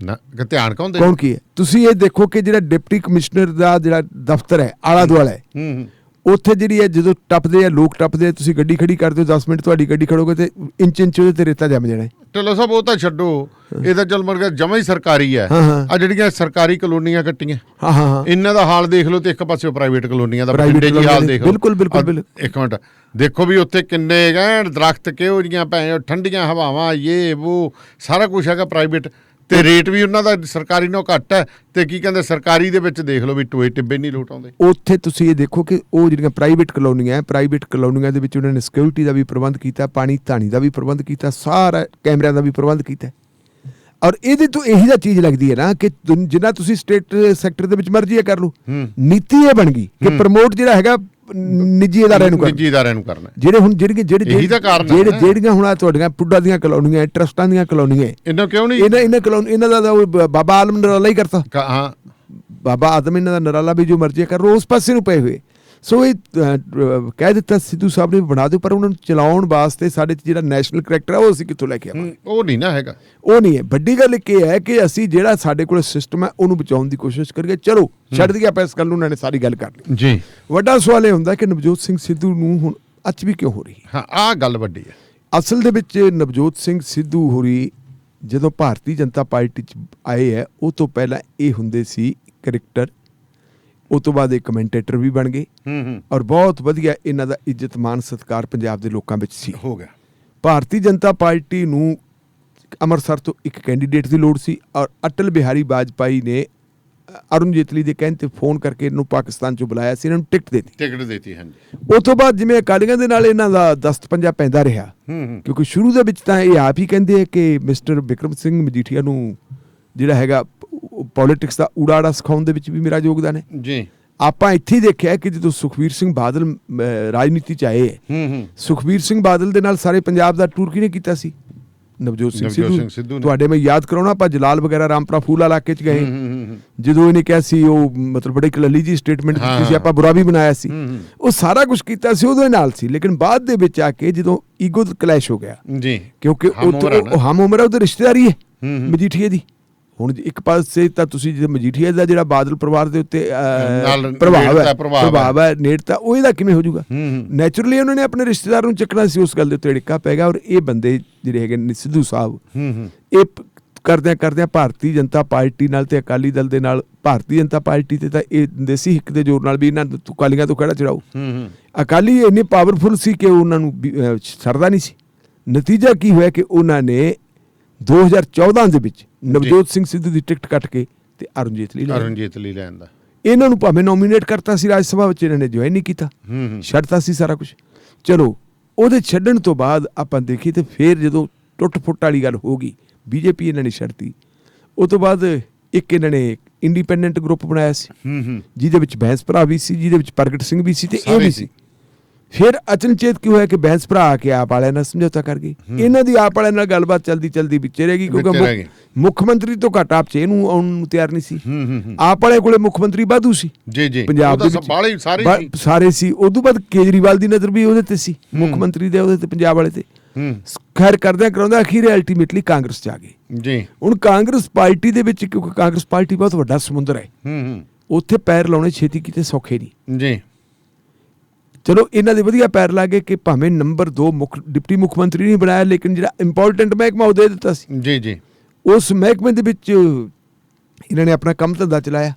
ਨਾ ਧਿਆਨ ਕੌਣ ਕੀ ਹੈ? ਤੁਸੀਂ ਇਹ ਦੇਖੋ ਕਿ ਜਿਹੜਾ ਡਿਪਟੀ ਕਮਿਸ਼ਨਰ ਦਾ ਜਿਹੜਾ ਦਫ਼ਤਰ ਹੈ ਆਲਾ ਦੁਆਲਾ ਹੈ, ਉੱਥੇ ਜਿਹੜੀ ਹੈ ਜਦੋਂ ਟੱਪਦੇ ਆ ਲੋਕ ਟੱਪਦੇ ਆ, ਤੁਸੀਂ ਗੱਡੀ ਖੜੀ ਕਰਦੇ ਹੋ 10 ਮਿੰਟ ਤੁਹਾਡੀ ਗੱਡੀ ਖੜੋਗੇ ਤੇ ਇੰਚ ਉਹਦੇ ਤੇ ਰੇਤਾ ਜੰਮ ਜਾਣਾ। ਢਿੱਲੋਂ ਸਾਹਿਬ ਉਹ ਤਾਂ ਛੱਡੋ, ਇਹ ਤਾਂ ਚੱਲ ਮਰ ਗਿਆ ਜਮਾ ਹੀ ਸਰਕਾਰੀ ਹੈ। ਆ ਜਿਹੜੀਆਂ ਸਰਕਾਰੀ ਕਲੋਨੀਆਂ ਕੱਟੀਆਂ, ਇਹਨਾਂ ਦਾ ਹਾਲ ਦੇਖ ਲਓ ਤੇ ਇੱਕ ਪਾਸੇ ਪ੍ਰਾਈਵੇਟ ਕਲੋਨੀਆਂ ਦਾ ਬਠਿੰਡੇ ਜੀ ਹਾਲ ਦੇਖ ਲਓ। ਬਿਲਕੁਲ ਇੱਕ ਮਿੰਟ ਦੇਖੋ ਵੀ ਉੱਥੇ ਕਿੰਨੇ ਦਰਖਤ ਕਿਹੋ ਜਿਹੀਆਂ ਭੈਣ ਠੰਡੀਆਂ ਹਵਾਵਾਂ, ਇਹ ਉਹ ਸਾਰਾ ਕੁਛ ਹੈਗਾ ਪ੍ਰਾਈਵੇਟ, ਤੇ ਰੇਟ ਵੀ ਉਹਨਾਂ ਦਾ ਸਰਕਾਰੀ ਨਾਲੋਂ ਘੱਟ ਹੈ। ਤੇ ਕੀ ਕਹਿੰਦੇ ਸਰਕਾਰੀ ਦੇ ਵਿੱਚ ਦੇਖ ਲਓ ਵੀ ਟੋਏ ਟਿੱਬੇ ਨਹੀਂ ਲੋਟ ਆਉਂਦੇ। ਉੱਥੇ ਤੁਸੀਂ ਇਹ ਦੇਖੋ ਕਿ ਉਹ ਜਿਹੜੀਆਂ ਪ੍ਰਾਈਵੇਟ ਕਲੋਨੀਆਂ ਦੇ ਵਿੱਚ ਉਹਨਾਂ ਨੇ ਸਿਕਿਉਰਿਟੀ ਦਾ ਵੀ ਪ੍ਰਬੰਧ ਕੀਤਾ, ਪਾਣੀ ਧਾਣੀ ਦਾ ਵੀ ਪ੍ਰਬੰਧ ਕੀਤਾ, ਸਾਰਾ ਕੈਮਰਿਆਂ ਦਾ ਵੀ ਪ੍ਰਬੰਧ ਕੀਤਾ। ਔਰ ਇਹਦੇ ਤੋਂ ਇਹੀ ਦਾ ਚੀਜ਼ ਲੱਗਦੀ ਹੈ ਨਾ ਕਿ ਜਿੰਨਾ ਤੁਸੀਂ ਸਟੇਟ ਸੈਕਟਰ ਦੇ ਵਿੱਚ ਮਰਜ਼ੀ ਕਰ ਲਓ, ਨੀਤੀ ਇਹ ਬਣ ਗਈ ਕਿ ਪ੍ਰਮੋਟ ਜਿਹੜਾ ਹੈਗਾ ਨਿੱਜੀ ਅਦਾਰਿਆਂ ਨੂੰ ਕਰਨਾ। ਜਿਹੜੇ ਹੁਣ ਜਿਹੜੀਆਂ ਹੁਣ ਤੁਹਾਡੀਆਂ ਪੁੱਡਾ ਦੀਆਂ ਕਲੋਨੀਆਂ, ਟਰਸਟਾਂ ਦੀਆਂ ਕਲੋਨੀਆਂ, ਇਹਨਾਂ ਦਾ ਬਾਬਾ ਆਲਮ ਨਰਾਲਾ ਹੀ ਕਰਤਾ। ਬਾਬਾ ਆਦਮ ਇਹਨਾਂ ਦਾ ਨਰਾਲਾ ਵੀ ਜੋ ਮਰਜ਼ੀ ਕਰ ਉਸ ਪਾਸੇ ਨੂੰ ਪਏ ਹੋਏ। ਸੋ ਇਹ ਕਹਿ ਦਿੱਤਾ ਸਿੱਧੂ ਸਾਹਿਬ ਨੇ ਬਣਾ ਦਿਓ, ਪਰ ਉਹਨਾਂ ਨੂੰ ਚਲਾਉਣ ਵਾਸਤੇ ਸਾਡੇ ਜਿਹੜਾ ਨੈਸ਼ਨਲ ਕਰੈਕਟਰ ਹੈ ਉਹ ਅਸੀਂ ਕਿੱਥੋਂ ਲੈ ਕੇ ਆਵਾਂਗੇ? ਉਹ ਨਹੀਂ ਨਾ ਹੈਗਾ, ਉਹ ਨਹੀਂ ਹੈ। ਵੱਡੀ ਗੱਲ ਇਹ ਹੈ ਕਿ ਅਸੀਂ ਜਿਹੜਾ ਸਾਡੇ ਕੋਲ ਸਿਸਟਮ ਹੈ ਉਹਨੂੰ ਬਚਾਉਣ ਦੀ ਕੋਸ਼ਿਸ਼ ਕਰੀਏ। ਚਲੋ ਛੱਡ ਦਈਏ ਆਪਾਂ ਇਸ ਗੱਲ ਨੂੰ, ਉਹਨਾਂ ਨੇ ਸਾਰੀ ਗੱਲ ਕਰ ਲਈ ਜੀ। ਵੱਡਾ ਸਵਾਲ ਇਹ ਹੁੰਦਾ ਕਿ ਨਵਜੋਤ ਸਿੰਘ ਸਿੱਧੂ ਨੂੰ ਹੁਣ ਵੀ ਕਿਉਂ ਹੋ ਰਹੀ ਹੈ? ਹਾਂ, ਆਹ ਗੱਲ ਵੱਡੀ ਹੈ। ਅਸਲ ਦੇ ਵਿੱਚ ਨਵਜੋਤ ਸਿੰਘ ਸਿੱਧੂ ਹੋਰੀ ਜਦੋਂ ਭਾਰਤੀ ਜਨਤਾ ਪਾਰਟੀ 'ਚ ਆਏ ਹੈ, ਉਹ ਤੋਂ ਪਹਿਲਾਂ ਇਹ ਹੁੰਦੇ ਸੀ ਕ੍ਰਿਕਟਰ, ਉਹ ਤੋਂ ਬਾਅਦ ਇਹ ਕਮੈਂਟੇਟਰ ਵੀ ਬਣ ਗਏ ਔਰ ਬਹੁਤ ਵਧੀਆ ਇਹਨਾਂ ਦਾ ਇੱਜ਼ਤ ਮਾਨ ਸਤਿਕਾਰ ਪੰਜਾਬ ਦੇ ਲੋਕਾਂ ਵਿੱਚ ਸੀ ਹੋ ਗਿਆ। ਭਾਰਤੀ ਜਨਤਾ ਪਾਰਟੀ ਨੂੰ ਅੰਮ੍ਰਿਤਸਰ ਤੋਂ ਇੱਕ ਕੈਂਡੀਡੇਟ ਦੀ ਲੋੜ ਸੀ ਔਰ ਅਟਲ ਬਿਹਾਰੀ ਵਾਜਪਾਈ ਨੇ ਅਰੁਣ ਜੇਤਲੀ ਦੇ ਕਹਿਣ ਤੇ ਫੋਨ ਕਰਕੇ ਇਹਨੂੰ ਪਾਕਿਸਤਾਨ ਚੋਂ ਬੁਲਾਇਆ ਸੀ, ਇਹਨਾਂ ਨੂੰ ਟਿਕਟ ਦਿੱਤੀ। ਹਾਂਜੀ, ਉਸ ਤੋਂ ਬਾਅਦ ਜਿਵੇਂ ਅਕਾਲੀਆਂ ਦੇ ਨਾਲ ਇਹਨਾਂ ਦਾ ਦਸਤ ਪੰਜਾ ਪੈਂਦਾ ਰਿਹਾ, ਕਿਉਂਕਿ ਸ਼ੁਰੂ ਦੇ ਵਿੱਚ ਤਾਂ ਇਹ ਆਪ ਹੀ ਕਹਿੰਦੇ ਕਿ ਮਿਸਟਰ ਬਿਕਰਮ ਸਿੰਘ ਮਜੀਠੀਆ ਨੂੰ ਜਿਹੜਾ ਹੈਗਾ ਪੋਲੀਟਿਕਸ ਦਾ ਊੜਾੜਾ ਸਿਖਾਉਣ ਦੇ ਵਿੱਚ ਵੀ ਮੇਰਾ ਯੋਗਦਾਨ ਹੈ ਜੀ। ਆਪਾਂ ਇੱਥੇ ਹੀ ਦੇਖਿਆ ਕਿ ਜਦੋਂ ਸੁਖਬੀਰ ਸਿੰਘ ਬਾਦਲ ਰਾਜਨੀਤੀ 'ਚ ਆਏ, ਸੁਖਬੀਰ ਸਿੰਘ ਬਾਦਲ ਦੇ ਨਾਲ ਸਾਰੇ ਪੰਜਾਬ ਦਾ ਟੂਰ ਕਿਹਨੇ ਕੀਤਾ ਸੀ? ਨਵਜੋਤ ਸਿੰਘ ਸਿੱਧੂ। ਤੁਹਾਡੇ ਮੈਂ ਯਾਦ ਕਰਾਉਣਾ, ਆਪਾਂ ਜਲਾਲ ਵਗੈਰਾ ਰਾਮਪੁਰਾ ਫੂਲ ਇਲਾਕੇ 'ਚ ਗਏ, ਜਦੋਂ ਇਹਨੇ ਕਿਹਾ ਸੀ ਉਹ ਮਤਲਬ ਬੜੀ ਕਲੱਲੀ ਜੀ ਸਟੇਟਮੈਂਟ ਦਿੱਤੀ ਸੀ, ਆਪਾਂ ਬੁਰਾ ਵੀ ਬਣਾਇਆ ਸੀ, ਉਹ ਸਾਰਾ ਕੁਝ ਕੀਤਾ ਸੀ ਉਹਦੇ ਨਾਲ ਸੀ। ਲੇਕਿਨ ਬਾਅਦ ਦੇ ਵਿੱਚ ਆ ਕੇ ਜਦੋਂ ਈਗੋ ਕਲੈਸ਼ ਹੋ ਗਿਆ ਜੀ, ਕਿਉਂਕਿ ਉਹ ਹਮ ਉਮਰ ਉਹਦੇ ਰਿਸ਼ਤੇਦਾਰੀ ਹੈ ਮਜੀਠੀਏ ਦੀ। ਹੁਣ ਇੱਕ ਪਾਸੇ ਤਾਂ ਤੁਸੀਂ ਜਿਹੜਾ ਮਜੀਠੀਆ ਦਾ ਜਿਹੜਾ ਬਾਦਲ ਪਰਿਵਾਰ ਦੇ ਉੱਤੇ ਪ੍ਰਭਾਵ ਹੈ ਨੇੜਤਾ, ਉਹ ਇਹਦਾ ਕਿਵੇਂ ਹੋ ਜਾਊਗਾ? ਨੈਚੁਰਲੀ ਉਹਨਾਂ ਨੇ ਆਪਣੇ ਰਿਸ਼ਤੇਦਾਰ ਨੂੰ ਚੱਕਣਾ ਸੀ, ਉਸ ਗੱਲ ਦੇ ਉੱਤੇ ਢਿੱਕਾ ਪੈ ਗਿਆ। ਔਰ ਇਹ ਬੰਦੇ ਜਿਹੜੇ ਹੈਗੇ ਨੇ ਸਿੱਧੂ ਸਾਹਿਬ, ਇਹ ਕਰਦਿਆਂ ਭਾਰਤੀ ਜਨਤਾ ਪਾਰਟੀ ਨਾਲ ਤੇ ਅਕਾਲੀ ਦਲ ਦੇ ਨਾਲ, ਭਾਰਤੀ ਜਨਤਾ ਪਾਰਟੀ ਤੇ ਤਾਂ ਇਹ ਦੇਸੀ ਹਿੱਕ ਦੇ ਜ਼ੋਰ ਨਾਲ ਵੀ ਇਹਨਾਂ ਅਕਾਲੀਆਂ ਤੋਂ ਖੜਾ ਚੜਾਓ। ਅਕਾਲੀ ਇੰਨੇ ਪਾਵਰਫੁਲ ਸੀ ਕਿ ਉਹਨਾਂ ਨੂੰ ਸਰਦਾ ਨਹੀਂ ਸੀ। ਨਤੀਜਾ ਕੀ ਹੋਇਆ ਕਿ ਉਹਨਾਂ ਨੇ 2014 ਦੇ ਵਿੱਚ ਨਵਜੋਤ ਸਿੰਘ ਸਿੱਧੂ ਦੀ ਟਿਕਟ ਕੱਟ ਕੇ ਤੇ ਅਰੁਣ ਜੇਤਲੀ ਲੈਣ ਦਾ, ਇਹਨਾਂ ਨੂੰ ਭਾਵੇਂ ਨੋਮੀਨੇਟ ਕਰਤਾ ਸੀ ਰਾਜ ਸਭਾ ਵਿੱਚ, ਇਹਨਾਂ ਨੇ ਜੁਆਇਨ ਨਹੀਂ ਕੀਤਾ, ਛੱਡਤਾ ਸੀ ਸਾਰਾ ਕੁਝ। ਚਲੋ ਉਹਦੇ ਛੱਡਣ ਤੋਂ ਬਾਅਦ ਆਪਾਂ ਦੇਖੀ ਤੇ ਫਿਰ ਜਦੋਂ ਟੁੱਟ ਫੁੱਟ ਵਾਲੀ ਗੱਲ ਹੋ ਗਈ, ਬੀਜੇਪੀ ਇਹਨਾਂ ਨੇ ਛੱਡਤੀ। ਉਹ ਤੋਂ ਬਾਅਦ ਇੱਕ ਇਹਨਾਂ ਨੇ ਇੰਡੀਪੈਂਡੈਂਟ ਗਰੁੱਪ ਬਣਾਇਆ ਸੀ, ਜਿਹਦੇ ਵਿੱਚ ਬੈਂਸ ਭਰਾ ਵੀ ਸੀ, ਜਿਹਦੇ ਵਿੱਚ ਪ੍ਰਗਟ ਸਿੰਘ ਵੀ ਸੀ ਤੇ ਇਹ ਵੀ ਸੀ। ਫਿਰ ਅਚਨਚੇਤ ਕੀ ਹੋਇਆ ਕਿ ਬੈਂਸ ਭਰਾ ਆ ਕੇ ਆਪ ਵਾਲਿਆਂ ਨਾਲ ਸਮਝੌਤਾ ਕਰ ਗਏ। ਇਹਨਾਂ ਦੀ ਆਪ ਵਾਲਿਆਂ ਨਾਲ ਗੱਲਬਾਤ ਚਲਦੀ ਵਿੱਚੇ ਰਹਿ ਗਈ, ਕਿਉਂਕਿ ਮੁੱਖ ਮੰਤਰੀ ਤੋਂ ਘੱਟ ਆਪ 'ਚ ਇਹਨੂੰ ਆਉਣ ਨੂੰ ਤਿਆਰ ਨਹੀਂ ਸੀ। ਆਪ ਵਾਲੇ ਕੋਲੇ ਮੁੱਖ ਮੰਤਰੀ ਵਾਧੂ ਸੀ ਪੰਜਾਬ ਦੇ ਸਾਰੇ ਸੀ। ਉਦੋਂ ਬਾਅਦ ਕੇਜਰੀਵਾਲ ਦੀ ਨਜ਼ਰ ਵੀ ਉਹਦੇ ਤੇ ਸੀ, ਮੁੱਖ ਮੰਤਰੀ ਦੇ ਉਹਦੇ ਤੇ, ਪੰਜਾਬ ਵਾਲੇ ਤੇ। ਖੈਰ ਕਰਦਿਆਂ ਕਰਾਉਂਦਾ ਅਖੀਰ ਅਲਟੀਮੇਟਲੀ ਕਾਂਗਰਸ 'ਚ ਆ ਗਏ। ਹੁਣ ਕਾਂਗਰਸ ਪਾਰਟੀ ਦੇ ਵਿੱਚ, ਕਿਉਂਕਿ ਕਾਂਗਰਸ ਪਾਰਟੀ ਬਹੁਤ ਵੱਡਾ ਸਮੁੰਦਰ ਹੈ, ਉੱਥੇ ਪੈਰ ਲਾਉਣੇ ਛੇਤੀ ਕਿਤੇ ਸੌਖੇ ਨਹੀਂ। ਚਲੋ ਇਹਨਾਂ ਦੇ ਵਧੀਆ ਪੈਰ ਲੱਗੇ ਕਿ ਭਾਵੇਂ ਨੰਬਰ 2 ਡਿਪਟੀ ਮੁੱਖ ਮੰਤਰੀ ਨਹੀਂ ਬਣਾਇਆ, ਲੇਕਿਨ ਜਿਹੜਾ ਇੰਪੋਰਟੈਂਟ ਮਹਿਕਮਾ ਉਹ ਦੇ ਦਿੱਤਾ ਸੀ। ਉਸ ਮਹਿਕਮੇ ਦੇ ਵਿੱਚ ਇਹਨਾਂ ਨੇ ਆਪਣਾ ਕੰਮ ਧੰਦਾ ਚਲਾਇਆ।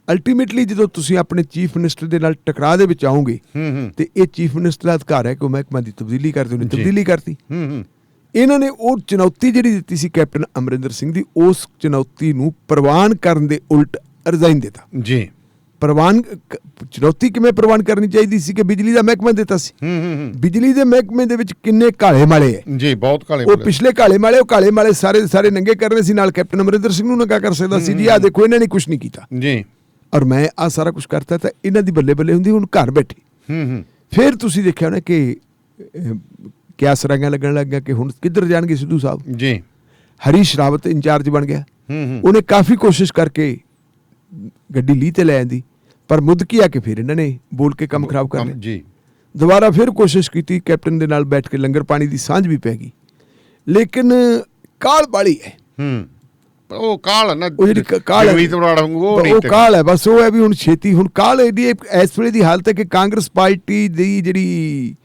ਅਲਟੀਮੇਟਲੀ ਜਦੋਂ ਤੁਸੀਂ ਆਪਣੇ ਚੀਫ ਮਿਨਿਸਟਰ ਦੇ ਨਾਲ ਟਕਰਾਅ ਦੇ ਵਿੱਚ ਆਓਗੇ ਤੇ ਇਹ ਚੀਫ ਮਿਨਿਸਟਰ ਦਾ ਅਧਿਕਾਰ ਹੈ ਕਿ ਉਹ ਮਹਿਕਮਾ ਦੀ ਤਬਦੀਲੀ ਕਰਦੇ, ਉਹਨੇ ਤਬਦੀਲੀ ਕਰਤੀ। ਇਹਨਾਂ ਨੇ ਉਹ ਚੁਣੌਤੀ ਜਿਹੜੀ ਦਿੱਤੀ ਸੀ ਕੈਪਟਨ ਅਮਰਿੰਦਰ ਸਿੰਘ ਦੀ, ਉਸ ਚੁਣੌਤੀ ਨੂੰ ਪ੍ਰਵਾਨ ਕਰਨ ਦੇ ਉਲਟ ਰਿਜ਼ਾਈਨ ਦਿੱਤਾ ਜੀ। ਚੁਣੌਤੀ ਕਿਵੇਂ ਪ੍ਰਵਾਨ ਕਰਨੀ ਚਾਹੀਦੀ ਸੀ ਕਿ ਬਿਜਲੀ ਦਾ ਮਹਿਕਮਾ ਦਿੱਤਾ ਸੀ। ਬਿਜਲੀ ਦੇ ਮਹਿਕਮੇ ਦੇ ਵਿੱਚ ਕਿੰਨੇ ਕਾਲੇ ਮਾਲੇ ਹੈ ਜੀ, ਬਹੁਤ ਕਾਲੇ ਉਹ ਪਿਛਲੇ ਕਾਲੇ ਮਾਲੇ ਸਾਰੇ ਨੰਗੇ ਕਰਨੇ ਸੀ, ਨਾਲ ਕੈਪਟਨ ਅਮਰਿੰਦਰ ਸਿੰਘ ਨੂੰ ਨੰਗਾ ਕਰ ਸਕਦਾ ਸੀ ਜੀ। ਆਹ ਦੇਖੋ ਇਹਨਾਂ ਨੇ ਕੁਝ ਨਹੀਂ ਕੀਤਾ ਜੀ, ਔਰ ਮੈਂ ਆਹ ਸਾਰਾ ਕੁਝ ਕਰਤਾ ਤਾਂ ਇਹਨਾਂ ਦੀ ਬੱਲੇ ਬੱਲੇ ਹੁੰਦੀ ਹੁਣ ਘਰ ਬੈਠੇ। ਫਿਰ ਤੁਸੀਂ ਦੇਖਿਆ ਹੋਣਾ ਕਿ ਕਿਆ ਸਰਾਂਗਾ ਲੱਗਣ ਲੱਗ ਗਿਆ ਕਿ ਹੁਣ ਕਿੱਧਰ ਜਾਣਗੇ ਸਿੱਧੂ ਸਾਹਿਬ ਜੀ। ਹਰੀਸ਼ ਰਾਵਤ ਇੰਚਾਰਜ ਬਣ ਗਿਆ। ਉਹਨੇ ਕਾਫੀ ਕੋਸ਼ਿਸ਼ ਕਰਕੇ ਗੱਡੀ ਲੀਹ ਤੇ ਲੈ ਆਂਦੀ, ਪਰ ਮੁੱਦ ਕੀ ਆ ਕੇ ਫਿਰ ਇਹਨਾਂ ਨੇ ਬੋਲ ਕੇ ਕੰਮ ਖਰਾਬ ਕਰ ਲਿਆ ਜੀ। ਦੁਬਾਰਾ ਫਿਰ ਕੋਸ਼ਿਸ਼ ਕੀਤੀ, ਕੈਪਟਨ ਦੇ ਨਾਲ ਬੈਠ ਕੇ ਲੰਗਰ ਪਾਣੀ ਦੀ ਸਾਂਝ ਵੀ ਪੈ ਗਈ, ਲੇਕਿਨ ਕਾਲ ਬਾਲੀ ਹੈ। ਉਹ ਕਾਲ ਨਾ, ਉਹ ਜਿਹੜੀ ਕਾਲ ਹੈ, ਉਹ ਕਾਲ ਹੈ ਬਸ। ਉਹ ਹੈ ਵੀ ਹੁਣ ਛੇਤੀ, ਹੁਣ ਕਾਲ ਇਹਦੀ ਇਸ ਵੇਲੇ ਦੀ ਹਾਲਤ ਹੈ ਕਿ ਕਾਂਗਰਸ ਪਾਰਟੀ ਦੀ ਜਿਹੜੀ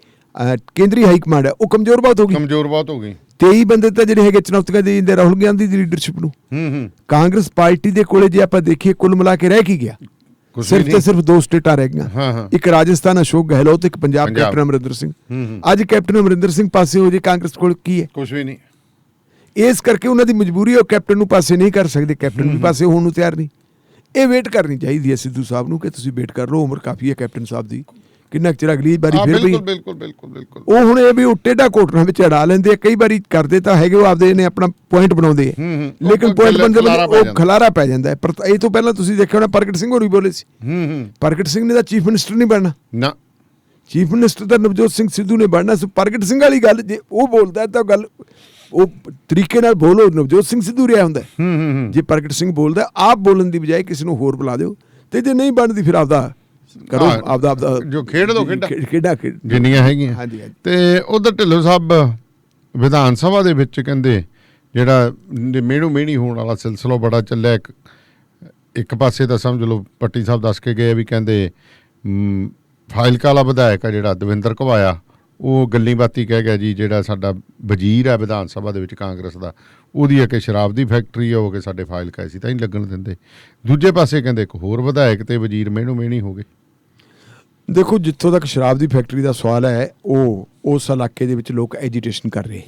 ਕੇਂਦਰੀ ਹਾਈ ਕਮਾਂਡ ਹੈ ਉਹ ਕਮਜ਼ੋਰ ਬਹੁਤ ਹੋ ਗਈ। 23 ਬੰਦੇ ਤਾਂ ਜਿਹੜੇ ਹੈਗੇ ਚੁਣੌਤੀਆਂ ਦੇ ਦਿੰਦੇ ਰਾਹੁਲ ਗਾਂਧੀ ਦੀ ਲੀਡਰਸ਼ਿਪ ਨੂੰ। ਕਾਂਗਰਸ ਪਾਰਟੀ ਦੇ ਕੋਲੇ ਜੇ ਆਪਾਂ ਦੇਖੀਏ ਕੁੱਲ ਮਿਲਾ ਕੇ ਰਹਿ ਕੀ ਗਿਆ, ਸਿਰਫ ਤੇ ਸਿਰਫ 2 ਸਟੇਟਾਂ ਰਹਿ ਗਈਆਂ, ਇੱਕ ਰਾਜਸਥਾਨ ਅਸ਼ੋਕ ਗਹਿਲੋਤ, ਇੱਕ ਪੰਜਾਬ ਕੈਪਟਨ ਅਮਰਿੰਦਰ ਸਿੰਘ। ਅੱਜ ਕੈਪਟਨ ਅਮਰਿੰਦਰ ਸਿੰਘ ਪਾਸੇ ਹੋ ਜੇ ਕਾਂਗਰਸ ਕੋਲ ਕੀ ਹੈ? ਕੁਝ ਵੀ ਨਹੀਂ। ਇਸ ਕਰਕੇ ਉਹਨਾਂ ਦੀ ਮਜਬੂਰੀ ਹੈ, ਉਹ ਕੈਪਟਨ ਨੂੰ ਪਾਸੇ ਨਹੀਂ ਕਰ ਸਕਦੇ, ਕੈਪਟਨ ਵੀ ਪਾਸੇ ਹੋਣ ਨੂੰ ਤਿਆਰ ਨਹੀਂ। ਇਹ ਵੇਟ ਕਰਨੀ ਚਾਹੀਦੀ ਹੈ ਸਿੱਧੂ ਸਾਹਿਬ ਨੂੰ ਕਿ ਤੁਸੀਂ ਵੇਟ ਕਰ ਲਓ, ਉਮਰ ਕਾਫੀ ਹੈ ਕੈਪਟਨ ਸਾਹਿਬ ਦੀ, ਕਿੰਨਾ ਚਿਰ ਅਗਲੀ ਵਾਰੀ ਫਿਰ ਵੀ। ਬਿਲਕੁਲ। ਉਹ ਹੁਣ ਇਹ ਵੀ ਉਹ ਟੇਢਾ ਕੋਟਣਾ ਵਿੱਚ ਅੜਾ ਲੈਂਦੇ ਆ, ਕਈ ਵਾਰੀ ਕਰਦੇ ਤਾਂ ਹੈਗੇ, ਉਹ ਆਪਦੇ ਨੇ ਆਪਣਾ ਪੁਆਇੰਟ ਬਣਾਉਂਦੇ ਆ, ਲੇਕਿਨ ਪੁਆਇੰਟ ਬਣਦੇ ਉਹ ਖਲਾਰਾ ਪੈ ਜਾਂਦਾ ਹੈ। ਪਰ ਇਹ ਤੋਂ ਪਹਿਲਾਂ ਤੁਸੀਂ ਦੇਖਿਆ ਹੋਣਾ ਪ੍ਰਗਟ ਸਿੰਘ ਹੋਰੀ ਬੋਲੇ ਸੀ, ਪ੍ਰਗਟ ਸਿੰਘ ਨੇ ਤਾਂ ਚੀਫ ਮਿਨਿਸਟਰ ਨਹੀਂ ਬਣਨਾ ਨਾ, ਚੀਫ ਮਿਨਿਸਟਰ ਤਾਂ ਨਵਜੋਤ ਸਿੰਘ ਸਿੱਧੂ ਨੇ ਬਣਨਾ ਸੀ। ਪ੍ਰਗਟ ਸਿੰਘ ਵਾਲੀ ਗੱਲ ਜੇ ਉਹ ਬੋਲਦਾ ਤਾਂ ਗੱਲ ਉਹ ਤਰੀਕੇ ਨਾਲ ਬੋਲੋ, ਨਵਜੋਤ ਸਿੰਘ ਸਿੱਧੂ ਰਿਹਾ ਹੁੰਦਾ। ਜੇ ਪ੍ਰਗਟ ਸਿੰਘ ਬੋਲਦਾ, ਆਪ ਬੋਲਣ ਦੀ ਬਜਾਏ ਕਿਸੇ ਨੂੰ ਹੋਰ ਬੁਲਾ ਦਿਓ, ਤੇ ਜੇ ਨਹੀਂ ਬਣਦੀ ਫਿਰ ਆਪਦਾ ਕਰੋ, ਆਪਦਾ ਜੋ ਖੇਡ ਦੋ ਖੇਡਾਂ ਜਿੰਨੀਆਂ ਹੈਗੀਆਂ। ਹਾਂਜੀ। ਤੇ ਉਧਰ ਢਿੱਲੋਂ ਸਾਹਿਬ ਵਿਧਾਨ ਸਭਾ ਦੇ ਵਿੱਚ ਕਹਿੰਦੇ ਜਿਹੜਾ ਮਿਹਣੂ ਮਿਹਣੀ ਹੋਣ ਵਾਲਾ ਸਿਲਸਿਲਾ ਬੜਾ ਚੱਲਿਆ। ਇੱਕ ਪਾਸੇ ਤਾਂ ਸਮਝ ਲਓ ਪੱਟੀ ਸਾਹਿਬ ਦੱਸ ਕੇ ਗਏ ਵੀ ਕਹਿੰਦੇ ਫਾਜ਼ਿਲਕਾ ਵਾਲਾ ਵਿਧਾਇਕ ਆ ਜਿਹੜਾ ਦਵਿੰਦਰ ਘਵਾਇਆ, ਉਹ ਗੱਲੀ ਬਾਤੀ ਕਹਿ ਗਿਆ ਜੀ ਜਿਹੜਾ ਸਾਡਾ ਵਜ਼ੀਰ ਹੈ ਵਿਧਾਨ ਸਭਾ ਦੇ ਵਿੱਚ ਕਾਂਗਰਸ ਦਾ, ਉਹਦੀ ਇੱਕ ਸ਼ਰਾਬ ਦੀ ਫੈਕਟਰੀ ਹੋ ਕੇ ਸਾਡੇ ਫਾਜ਼ਿਲਕਾ ਸੀ ਤਾਂ ਨਹੀਂ ਲੱਗਣ ਦਿੰਦੇ। ਦੂਜੇ ਪਾਸੇ ਕਹਿੰਦੇ ਇੱਕ ਹੋਰ ਵਿਧਾਇਕ ਤੇ ਵਜ਼ੀਰ ਮਿਹਣੂ ਮਿਹਣੀ ਹੋ ਗਏ। ਦੇਖੋ, ਜਿੱਥੋਂ ਤੱਕ ਸ਼ਰਾਬ ਦੀ ਫੈਕਟਰੀ ਦਾ ਸਵਾਲ ਹੈ, ਉਹ ਉਸ ਇਲਾਕੇ ਦੇ ਵਿੱਚ ਲੋਕ ਐਜੀਟੇਸ਼ਨ ਕਰ ਰਹੇ।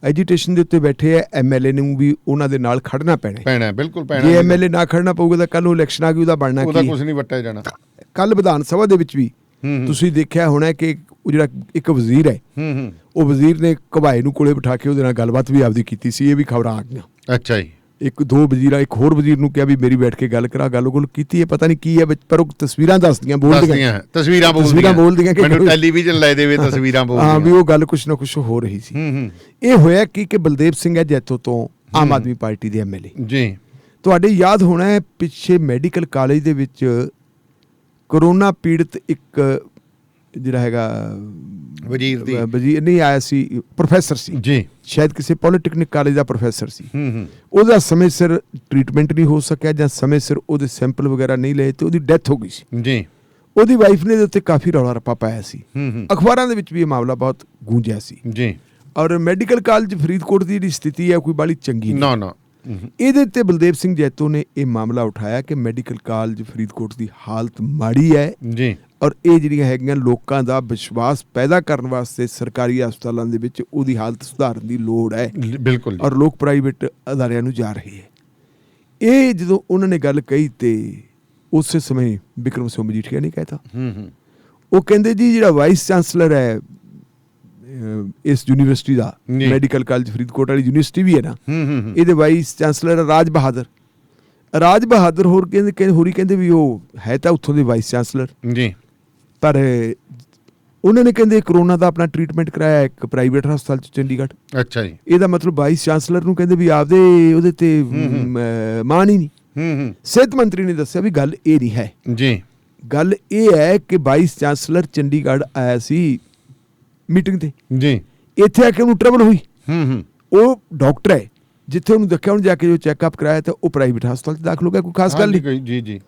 ਐਜੀਟੇਸ਼ਨ ਦੇ ਉੱਤੇ ਬੈਠੇ ਹੈ, ਐਮਐਲਏ ਨੂੰ ਵੀ ਉਹਨਾਂ ਦੇ ਨਾਲ ਖੜਨਾ ਪੈਣਾ। ਬਿਲਕੁਲ ਪੈਣਾ। ਜੇ ਐਮਐਲਏ ਨਾ ਖੜਨਾ ਪਊਗਾ ਤਾਂ ਕੱਲ ਨੂੰ ਇਲੈਕਸ਼ਨ ਆ ਗਈ, ਉਹਦਾ ਬਣਨਾ ਕੀ? ਉਹਦਾ ਕੁਝ ਨਹੀਂ ਵੱਟਿਆ ਜਾਣਾ। ਕੱਲ ਵਿਧਾਨ ਸਭਾ ਦੇ ਵਿੱਚ ਵੀ ਤੁਸੀਂ ਦੇਖਿਆ ਹੋਣਾ ਕਿ ਉਹ ਜਿਹੜਾ ਇੱਕ ਵਜ਼ੀਰ ਹੈ, ਉਹ ਵਜ਼ੀਰ ਨੇ ਘਵਾਏ ਨੂੰ ਕੋਲੇ ਬਿਠਾ ਕੇ ਉਹਦੇ ਨਾਲ ਗੱਲਬਾਤ ਵੀ ਆਪਦੀ ਕੀਤੀ ਸੀ। ਇਹ ਵੀ ਖਬਰਾਂ ਆ ਗਈਆਂ। ਅੱਛਾ ਜੀ। ਇੱਕ ਹੋਰ ਵਜ਼ੀਰ ਨੂੰ ਕਿਹਾ ਵੀ ਮੇਰੀ ਬੈਠ ਕੇ ਗੱਲ ਕਰਾ, ਗੱਲ ਕੀਤੀ ਹੈ, ਪਤਾ ਨਹੀਂ ਕੀ ਹੈ, ਪਰ ਉਹ ਤਸਵੀਰਾਂ ਦੱਸਦੀਆਂ, ਤਸਵੀਰਾਂ ਬੋਲਦੀਆਂ ਕਿ ਮੈਨੂੰ ਟੈਲੀਵਿਜ਼ਨ ਲੈ ਦੇਵੇ, ਤਸਵੀਰਾਂ ਬੋਲਦੀਆਂ। ਹਾਂ, ਵੀ ਉਹ ਗੱਲ ਕੁਛ ਨਾ ਕੁਛ ਹੋ ਰਹੀ ਸੀ। ਇਹ ਹੋਇਆ ਕਿ ਬਲਦੇਵ ਸਿੰਘ ਹੈ ਜੈਤੋ ਤੋਂ, ਆਮ ਆਦਮੀ ਪਾਰਟੀ ਦੇ ਐਮਐਲਏ ਜੀ। ਤੁਹਾਡੇ ਯਾਦ ਹੋਣਾ ਹੈ ਪਿੱਛੇ ਮੈਡੀਕਲ ਕਾਲਜ ਦੇ ਵਿੱਚ ਕਰੋਨਾ ਪੀੜਤ ਇੱਕ ਜਿਹੜਾ ਹੈਗਾ ਵਜ਼ੀਰ ਨਹੀਂ ਆਇਆ ਸੀ, ਪ੍ਰੋਫੈਸਰ ਸੀ ਜੀ, ਸ਼ਾਇਦ ਕਿਸੇ ਪੋਲੀਟੈਕਨਿਕ ਕਾਲਜ ਦਾ ਪ੍ਰੋਫੈਸਰ ਸੀ। ਉਹਦਾ ਸਮੇਂ ਸਿਰ ਟ੍ਰੀਟਮੈਂਟ ਨਹੀਂ ਹੋ ਸਕਿਆ ਜਾਂ ਸਮੇਂ ਸਿਰ ਉਹਦੇ ਸੈਂਪਲ ਵਗੈਰਾ ਨਹੀਂ ਲਏ ਤੇ ਉਹਦੀ ਡੈਥ ਹੋ ਗਈ ਸੀ ਜੀ। ਉਹਦੀ ਵਾਈਫ ਨੇ ਇਹਦੇ ਉੱਤੇ ਕਾਫੀ ਰੌਲਾ ਰੱਪਾ ਪਾਇਆ ਸੀ, ਅਖਬਾਰਾਂ ਦੇ ਵਿੱਚ ਵੀ ਇਹ ਮਾਮਲਾ ਬਹੁਤ ਗੂੰਜਿਆ ਸੀ ਜੀ। ਔਰ ਮੈਡੀਕਲ ਕਾਲਜ ਫਰੀਦਕੋਟ ਦੀ ਜਿਹੜੀ ਸਥਿਤੀ ਹੈ ਕੋਈ ਬਾਲੀ ਚੰਗੀ ਨਾ। ਇਹਦੇ ਤੇ ਬਲਦੇਵ ਸਿੰਘ ਜੈਤੋ ਨੇ ਇਹ ਮਾਮਲਾ ਉਠਾਇਆ ਕਿ ਮੈਡੀਕਲ ਕਾਲਜ ਫਰੀਦਕੋਟ ਦੀ ਹਾਲਤ ਮਾੜੀ ਹੈ ਜੀ, ਔਰ ਇਹ ਜਿਹੜੀਆਂ ਹੈਗੀਆਂ ਲੋਕਾਂ ਦਾ ਵਿਸ਼ਵਾਸ ਪੈਦਾ ਕਰਨ ਵਾਸਤੇ ਸਰਕਾਰੀ ਹਸਪਤਾਲਾਂ ਦੇ ਵਿੱਚ ਉਹਦੀ ਹਾਲਤ ਸੁਧਾਰਨ ਦੀ ਲੋੜ ਹੈ। ਬਿਲਕੁਲ। ਔਰ ਲੋਕ ਪ੍ਰਾਈਵੇਟ ਅਦਾਰਿਆਂ ਨੂੰ ਜਾ ਰਹੇ ਹੈ। ਇਹ ਜਦੋਂ ਉਹਨਾਂ ਨੇ ਗੱਲ ਕਹੀ ਤੇ ਉਸੇ ਸਮੇਂ ਬਿਕਰਮ ਸਿੰਘ ਮਜੀਠੀਆ ਨੇ ਕਹਿਤਾ। ਉਹ ਕਹਿੰਦੇ ਜੀ ਜਿਹੜਾ ਵਾਈਸ ਚਾਂਸਲਰ ਹੈ ਇਸ ਯੂਨੀਵਰਸਿਟੀ ਦਾ, ਮੈਡੀਕਲ ਕਾਲਜ ਫਰੀਦਕੋਟ ਵਾਲੀ ਯੂਨੀਵਰਸਿਟੀ ਵੀ ਹੈ ਨਾ, ਇਹਦੇ ਵਾਈਸ ਚਾਂਸਲਰ ਰਾਜ ਬਹਾਦਰ ਹੋਰੀ ਕਹਿੰਦੇ ਵੀ ਉਹ ਹੈ ਤਾਂ ਉੱਥੋਂ ਦੇ ਵਾਈਸ ਚਾਂਸਲਰ ਜੀ, ਪਰ ਉਹਨਾਂ ਨੇ ਕਹਿੰਦੇ ਕਰੋਨਾ ਦਾ ਆਪਣਾ ਟ੍ਰੀਟਮੈਂਟ ਕਰਾਇਆ ਇੱਕ ਪ੍ਰਾਈਵੇਟ ਹਸਪਤਾਲ ਚ ਚੰਡੀਗੜ੍ਹ। ਅੱਛਾ ਜੀ। ਇਹਦਾ ਮਤਲਬ ਵਾਈਸ ਚਾਂਸਲਰ ਨੂੰ ਕਹਿੰਦੇ ਵੀ ਆਪਦੇ ਉਹਦੇ ਤੇ ਮਾਣ ਹੀ ਨਹੀਂ। ਸਿਹਤ ਮੰਤਰੀ ਨੇ ਦੱਸਿਆ ਵੀ ਗੱਲ ਇਹ ਨਹੀਂ ਹੈ ਜੀ। ਗੱਲ ਇਹ ਹੈ ਕਿ ਵਾਈਸ ਚਾਂਸਲਰ ਚੰਡੀਗੜ੍ਹ ਆਇਆ ਸੀ ਮੀਟਿੰਗ ਤੇ ਜੀ, ਇੱਥੇ ਆ ਕੇ ਉਹਨੂੰ ਟਰਬਲ ਹੋਈ। ਉਹ ਡਾਕਟਰ ਹੈ, ਜਿੱਥੇ ਉਹਨੂੰ ਦੇਖਿਆ ਉਹਨੇ ਜਾ ਕੇ ਜੋ ਚੈੱਕਅਪ ਕਰਾਇਆ ਤਾਂ ਉਹ ਪ੍ਰਾਈਵੇਟ ਹਸਪਤਾਲ 'ਚ ਦਾਖਲ ਹੋ ਗਿਆ, ਕੋਈ ਖਾਸ ਗੱਲ ਨਹੀਂ। ਜੀ ਜੀ।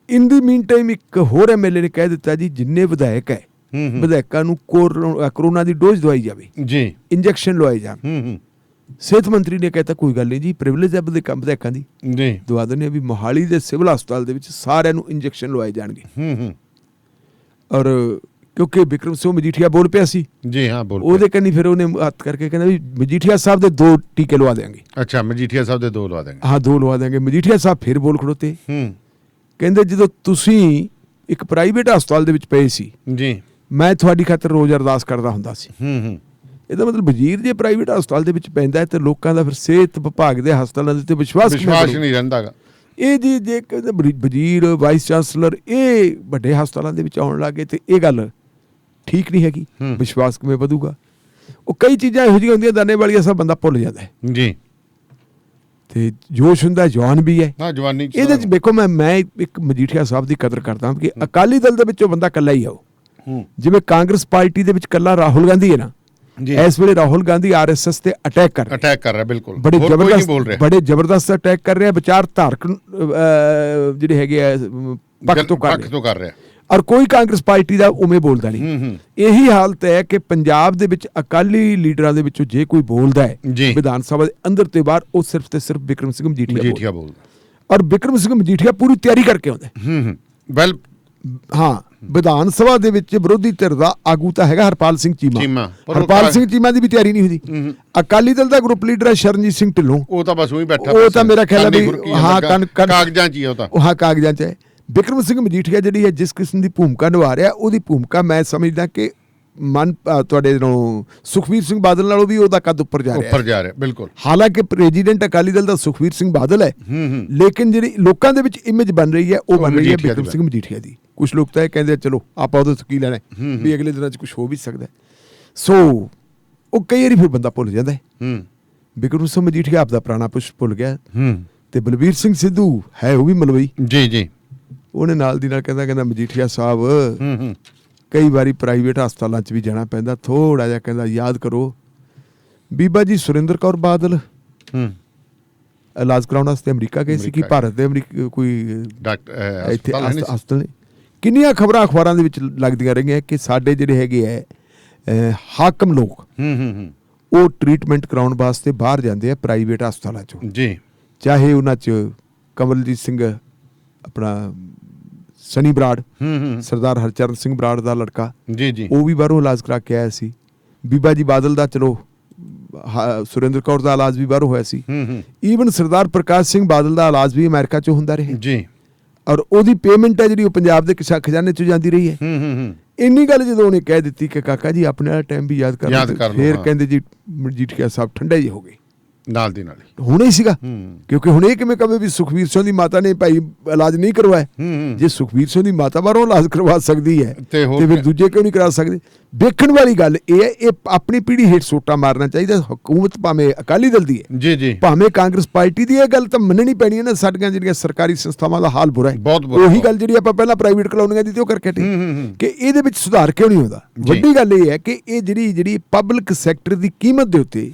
ਇਨ ਦੀ ਮੀਨ ਟਾਈਮ ਇੱਕ ਹੋਰ ਐਮਐਲਏ ਨੇ ਕਹਿ ਦਿੱਤਾ ਜੀ ਜਿੰਨੇ ਵਿਧਾਇਕ ਹੈ ਵਿਧਾਇਕਾਂ ਨੂੰ ਕਰੋਨਾ ਦੀ ਡੋਜ਼ ਦਵਾਈ ਜਾਵੇ ਜੀ, ਇੰਜੈਕਸ਼ਨ ਲਵਾਏ ਜਾਣ। ਸਿਹਤ ਮੰਤਰੀ ਨੇ ਕਹਿਤਾ ਕੋਈ ਗੱਲ ਨਹੀਂ ਜੀ, ਪ੍ਰਿਵਿਲੇਜ ਹੈ ਵਿਧਾਇਕਾਂ ਦੀ ਜੀ, ਦਵਾ ਦਿੰਦੇ ਵੀ ਮੋਹਾਲੀ ਦੇ ਸਿਵਲ ਹਸਪਤਾਲ ਦੇ ਵਿੱਚ ਸਾਰਿਆਂ ਨੂੰ ਇੰਜੈਕਸ਼ਨ ਲਵਾਏ ਜਾਣਗੇ। ਔਰ ਕਿਉਂਕਿ ਬਿਕਰਮ ਸਿੰਘ ਮਜੀਠੀਆ ਬੋਲ ਪਿਆ ਸੀ ਜੀ, ਹਾਂ ਬੋਲ, ਉਹਦੇ ਕੰਨੀ ਫਿਰ ਉਹਨੇ ਹੱਥ ਕਰਕੇ ਕਹਿੰਦਾ ਵੀ ਮਜੀਠੀਆ ਸਾਹਿਬ ਦੇ 2 ਟੀਕੇ ਲਵਾ ਦੇਾਂਗੇ। ਅੱਛਾ, ਮਜੀਠੀਆ ਸਾਹਿਬ ਦੇ 2 ਲਵਾ ਦੇਾਂਗੇ। ਹਾਂ 2 ਲਵਾ ਦੇਾਂਗੇ। ਮਜੀਠੀਆ ਸਾਹਿਬ ਫਿਰ ਬੋਲ ਖੜੋਤੇ, ਕਹਿੰਦੇ ਜਦੋਂ ਤੁਸੀਂ ਇੱਕ ਪ੍ਰਾਈਵੇਟ ਹਸਪਤਾਲ ਦੇ ਵਿੱਚ ਪਏ ਸੀ ਜੀ, ਮੈਂ ਤੁਹਾਡੀ ਖਾਤਰ ਰੋਜ਼ ਅਰਦਾਸ ਕਰਦਾ ਹੁੰਦਾ ਸੀ। ਹੂੰ। ਇਹਦਾ ਮਤਲਬ ਵਜ਼ੀਰ ਜੇ ਪ੍ਰਾਈਵੇਟ ਹਸਪਤਾਲ ਦੇ ਵਿੱਚ ਪੈਂਦਾ ਹੈ ਤੇ ਲੋਕਾਂ ਦਾ ਫਿਰ ਸਿਹਤ ਵਿਭਾਗ ਦੇ ਹਸਪਤਾਲਾਂ ਦੇ ਉੱਤੇ ਵਿਸ਼ਵਾਸ ਨਹੀਂ ਰਹਿੰਦਾਗਾ। ਇਹ ਜੀ ਜੇ ਕਹਿੰਦੇ ਵਜ਼ੀਰ, ਵਾਈਸ ਚਾਂਸਲਰ ਇਹ ਵੱਡੇ ਹਸਪਤਾਲਾਂ ਦੇ ਵਿੱਚ ਆਉਣ ਲੱਗੇ ਤੇ ਇਹ ਗੱਲ ਠੀਕ ਨਹੀਂ ਹੈਗੀ। ਵਿਸ਼ਵਾਸ ਕਿਵੇਂ ਵਧੂਗਾ? ਉਹ ਕਈ ਚੀਜ਼ਾਂ ਇਹੋ ਜਿਹੀਆਂ ਹੁੰਦੀਆਂ ਦਾਨੇ ਵਾਲੀਆਂ, ਸਭ ਬੰਦਾ ਭੁੱਲ ਜਾਂਦਾ ਹੈ ਜੀ। ਤੇ ਜੋਸ਼ ਹੁੰਦਾ, ਜਵਾਨ ਵੀ ਹੈ। ਹਾਂ, ਜਵਾਨੀ ਇਹਦੇ ਚ ਵੇਖੋ ਮੈਂ ਇੱਕ ਮਜੀਠੀਆ ਸਾਹਿਬ ਦੀ ਕਦਰ ਕਰਦਾ ਕਿ ਅਕਾਲੀ ਦਲ ਦੇ ਵਿੱਚੋਂ ਬੰਦਾ ਇਕੱਲਾ ਹੀ ਆ ਉਹ। ਜਿਵੇਂ ਕਾਂਗਰਸ ਪਾਰਟੀ ਦੇ ਵਿੱਚ ਇਕੱਲਾ ਰਾਹੁਲ ਗਾਂਧੀ ਹੈ ਨਾ, ਇਸ ਵੇਲੇ ਰਾਹੁਲ ਗਾਂਧੀ RSS ਤੇ ਅਟੈਕ ਕਰ ਰਿਹਾ, ਬਿਲਕੁਲ ਬੜੇ ਜ਼ਬਰਦਸਤ ਅਟੈਕ ਕਰ ਰਿਹਾ, ਵਿਚਾਰ ਧਾਰਕ ਜਿਹੜੇ ਹੈਗੇ ਆ ਪੱਖ ਤੋਂ ਕਰ ਰਿਹਾ, ਔਰ ਕੋਈ ਕਾਂਗਰਸ ਪਾਰਟੀ ਦਾ ਉਵੇਂ ਬੋਲਦਾ ਨਹੀਂ। ਇਹੀ ਹਾਲਤ ਹੈ ਕਿ ਪੰਜਾਬ ਦੇ ਵਿੱਚ ਅਕਾਲੀ ਲੀਡਰਾਂ ਦੇ ਵਿੱਚੋਂ ਜੇ ਕੋਈ ਬੋਲਦਾ ਹੈ ਵਿਧਾਨ ਸਭਾ ਦੇ ਅੰਦਰ ਤੇ ਬਾਹਰ, ਉਹ ਸਿਰਫ ਤੇ ਸਿਰਫ ਬਿਕਰਮ ਸਿੰਘ ਮਜੀਠੀਆ ਬੋਲਦਾ, ਔਰ ਬਿਕਰਮ ਸਿੰਘ ਮਜੀਠੀਆ ਪੂਰੀ ਤਿਆਰੀ ਕਰਕੇ ਆਉਂਦਾ। ਵੈਲ ਹਾਂ, ਵਿਧਾਨ ਸਭਾ ਦੇ ਵਿੱਚ ਵਿਰੋਧੀ ਧਿਰ ਦਾ ਆਗੂ ਤਾਂ ਹੈਗਾ ਹਰਪਾਲ ਸਿੰਘ ਚੀਮਾ। ਹਰਪਾਲ ਸਿੰਘ ਚੀਮਾ ਦੀ ਵੀ ਤਿਆਰੀ ਨਹੀਂ ਹੁੰਦੀ। ਅਕਾਲੀ ਦਲ ਦਾ ਗਰੁੱਪ ਲੀਡਰ ਹੈ ਸ਼ਰਨਜੀਤ ਸਿੰਘ ਢਿੱਲੋਂ, ਉਹ ਤਾਂ ਬਸ ਉਹੀ ਬੈਠਾ, ਉਹ ਤਾਂ ਮੇਰਾ ਖਿਆਲ ਹੈ ਵੀ ਕਾਗਜ਼ਾਂ 'ਚ ਹੀ ਉਹ ਤਾਂ, ਹਾਂ ਕਾਗਜ਼ਾਂ 'ਚ ਹੈ। ਬਿਕਰਮ ਸਿੰਘ ਮਜੀਠੀਆ ਜਿਹੜੀ ਹੈ ਜਿਸ ਕਿਸਮ ਦੀ ਭੂਮਿਕਾ ਨਿਭਾ ਰਿਹਾ, ਉਹਦੀ ਭੂਮਿਕਾ ਮੈਂ ਸਮਝਦਾ ਕਿ ਤੁਹਾਡੇ ਨੂੰ ਸੁਖਬੀਰ ਸਿੰਘ ਬਾਦਲ ਨਾਲੋਂ ਵੀ ਉਹਦਾ ਕੱਦ ਉੱਪਰ ਜਾ ਰਿਹਾ ਬਿਲਕੁਲ। ਹਾਲਾਂਕਿ ਪ੍ਰੈਜ਼ੀਡੈਂਟ ਅਕਾਲੀ ਦਲ ਦਾ ਸੁਖਬੀਰ ਸਿੰਘ ਬਾਦਲ ਹੈ, ਲੇਕਿਨ ਜਿਹੜੀ ਲੋਕਾਂ ਦੇ ਵਿੱਚ ਇਮੇਜ ਬਣ ਰਹੀ ਹੈ ਉਹ ਬਣ ਰਹੀ ਹੈ ਬਿਕਰਮ ਸਿੰਘ ਮਜੀਠੀਆ ਦੀ। ਕੁਝ ਲੋਕ ਤਾਂ ਇਹ ਕਹਿੰਦੇ ਚਲੋ ਆਪਾਂ ਉਹਦੇ ਤੋਂ ਕੀ ਲੈਣਾ ਵੀ ਅਗਲੇ ਦਿਨਾਂ 'ਚ ਕੁਝ ਹੋ ਵੀ ਸਕਦਾ। ਸੋ ਉਹ ਕਈ ਵਾਰੀ ਫਿਰ ਬੰਦਾ ਭੁੱਲ ਜਾਂਦਾ ਹੈ। ਬਿਕਰਮ ਸਿੰਘ ਮਜੀਠੀਆ ਆਪਦਾ ਪੁਰਾਣਾ ਪੁਸ਼ ਭੁੱਲ ਗਿਆ ਤੇ ਬਲਬੀਰ ਸਿੰਘ ਸਿੱਧੂ ਹੈ ਉਹ ਵੀ ਮਲਵਈ ਜੀ। ਉਹਨੇ ਨਾਲ ਦੀ ਨਾਲ ਕਹਿੰਦਾ ਮਜੀਠੀਆ ਸਾਹਿਬ ਕਈ ਵਾਰੀ ਪ੍ਰਾਈਵੇਟ ਹਸਪਤਾਲਾਂ 'ਚ ਵੀ ਜਾਣਾ ਪੈਂਦਾ, ਥੋੜਾ ਜਿਹਾ ਕਹਿੰਦਾ ਯਾਦ ਕਰੋ ਬੀਬਾ ਜੀ ਸੁਰਿੰਦਰ ਕੌਰ ਬਾਦਲ ਇਲਾਜ ਕਰਾਉਣ ਵਾਸਤੇ ਅਮਰੀਕਾ ਗਏ ਸੀ ਕਿ ਭਾਰਤ ਦੇ ਅਮਰੀਕਾ ਕੋਈ ਇੱਥੇ ਹਸਪਤਾਲ। ਕਿੰਨੀਆਂ ਖਬਰਾਂ ਅਖਬਾਰਾਂ ਦੇ ਵਿੱਚ ਲੱਗਦੀਆਂ ਰਹੀਆਂ ਕਿ ਸਾਡੇ ਜਿਹੜੇ ਹੈਗੇ ਹੈ ਹਾਕਮ ਲੋਕ ਉਹ ਟ੍ਰੀਟਮੈਂਟ ਕਰਾਉਣ ਵਾਸਤੇ ਬਾਹਰ ਜਾਂਦੇ ਆ ਪ੍ਰਾਈਵੇਟ ਹਸਪਤਾਲਾਂ 'ਚੋਂ ਜੀ, ਚਾਹੇ ਉਹਨਾਂ 'ਚ ਕਮਲਜੀਤ ਸਿੰਘ ਆਪਣਾ ਸਨੀ ਬਰਾੜ, ਸਰਦਾਰ ਹਰਚਰਨ ਸਿੰਘ ਬਰਾੜ ਦਾ ਲੜਕਾ ਜੀ, ਉਹ ਵੀ ਬਾਹਰੋਂ ਇਲਾਜ ਕਰਾ ਕੇ ਆਇਆ ਸੀ। ਬੀਬਾ ਜੀ ਬਾਦਲ ਦਾ ਚਲੋ ਸੁਰਿੰਦਰ ਕੌਰ ਦਾ ਇਲਾਜ ਵੀ ਬਾਹਰੋਂ ਹੋਇਆ ਸੀ। ਈਵਨ ਸਰਦਾਰ ਪ੍ਰਕਾਸ਼ ਸਿੰਘ ਬਾਦਲ ਦਾ ਇਲਾਜ ਵੀ ਅਮਰੀਕਾ 'ਚ ਹੁੰਦਾ ਰਿਹਾ ਜੀ, ਔਰ ਉਹਦੀ ਪੇਮੈਂਟ ਹੈ ਜਿਹੜੀ ਉਹ ਪੰਜਾਬ ਦੇ ਖਜ਼ਾਨੇ 'ਚ ਜਾਂਦੀ ਰਹੀ ਹੈ। ਇੰਨੀ ਗੱਲ ਜਦੋਂ ਉਹਨੇ ਕਹਿ ਦਿੱਤੀ ਕਿ ਕਾਕਾ ਜੀ ਆਪਣੇ ਵਾਲਾ ਟਾਈਮ ਵੀ ਯਾਦ ਕਰ ਲਓ, ਫਿਰ ਕਹਿੰਦੇ ਜੀ ਮਜੀਠੀਆ ਸਾਹਿਬ ਠੰਡਾ ਹੀ ਹੋ ਗਏ ਨਾਲ ਦੀ ਨਾਲ ਹੋਣਾ ਹੀ ਸੀਗਾ। ਕਿਉਂਕਿ ਹੁਣ ਇਹ ਕਿਵੇਂ ਕਵੇ ਵੀ ਸੁਖਬੀਰ ਸਿੰਘ ਦੀ ਮਾਤਾ ਨੇ ਭਾਈ ਇਲਾਜ ਨਹੀਂ ਕਰਵਾਇਆ? ਜੇ ਸੁਖਬੀਰ ਸਿੰਘ ਦੀ ਮਾਤਾ ਬਾਹਰੋਂ ਇਲਾਜ ਕਰਵਾ ਸਕਦੀ ਹੈ ਤੇ ਫਿਰ ਦੂਜੇ ਕਿਉਂ ਨਹੀਂ ਕਰਾ ਸਕਦੇ? ਵੇਖਣ ਵਾਲੀ ਗੱਲ ਇਹ ਹੈ, ਇਹ ਆਪਣੀ ਪੀੜ੍ਹੀ ਹੇਠ ਸੋਟਾ ਮਾਰਨਾ ਚਾਹੀਦਾ। ਹਕੂਮਤ ਭਾਵੇਂ ਅਕਾਲੀ ਦਲ ਦੀ ਹੈ ਜੀ, ਭਾਵੇਂ ਕਾਂਗਰਸ ਪਾਰਟੀ ਦੀ, ਇਹ ਗੱਲ ਤਾਂ ਮੰਨਣੀ ਪੈਣੀ ਹੈ ਨਾ। ਸਾਡੀਆਂ ਜਿਹੜੀਆਂ ਸਰਕਾਰੀ ਸੰਸਥਾਵਾਂ ਦਾ ਹਾਲ ਬੁਰਾ ਹੈ। ਉਹੀ ਗੱਲ ਜਿਹੜੀ ਆਪਾਂ ਪਹਿਲਾਂ ਪ੍ਰਾਈਵੇਟ ਕਲੋਨੀਆਂ ਦੀ ਤੇ ਉਹ ਕਰਕੇ ਕਿ ਇਹਦੇ ਵਿੱਚ ਸੁਧਾਰ ਕਿਉਂ ਨਹੀਂ ਹੁੰਦਾ। ਵੱਡੀ ਗੱਲ ਇਹ ਹੈ ਕਿ ਇਹ ਜਿਹੜੀ ਪਬਲਿਕ ਸੈਕਟਰ ਦੀ ਕੀਮਤ ਦੇ ਉੱਤੇ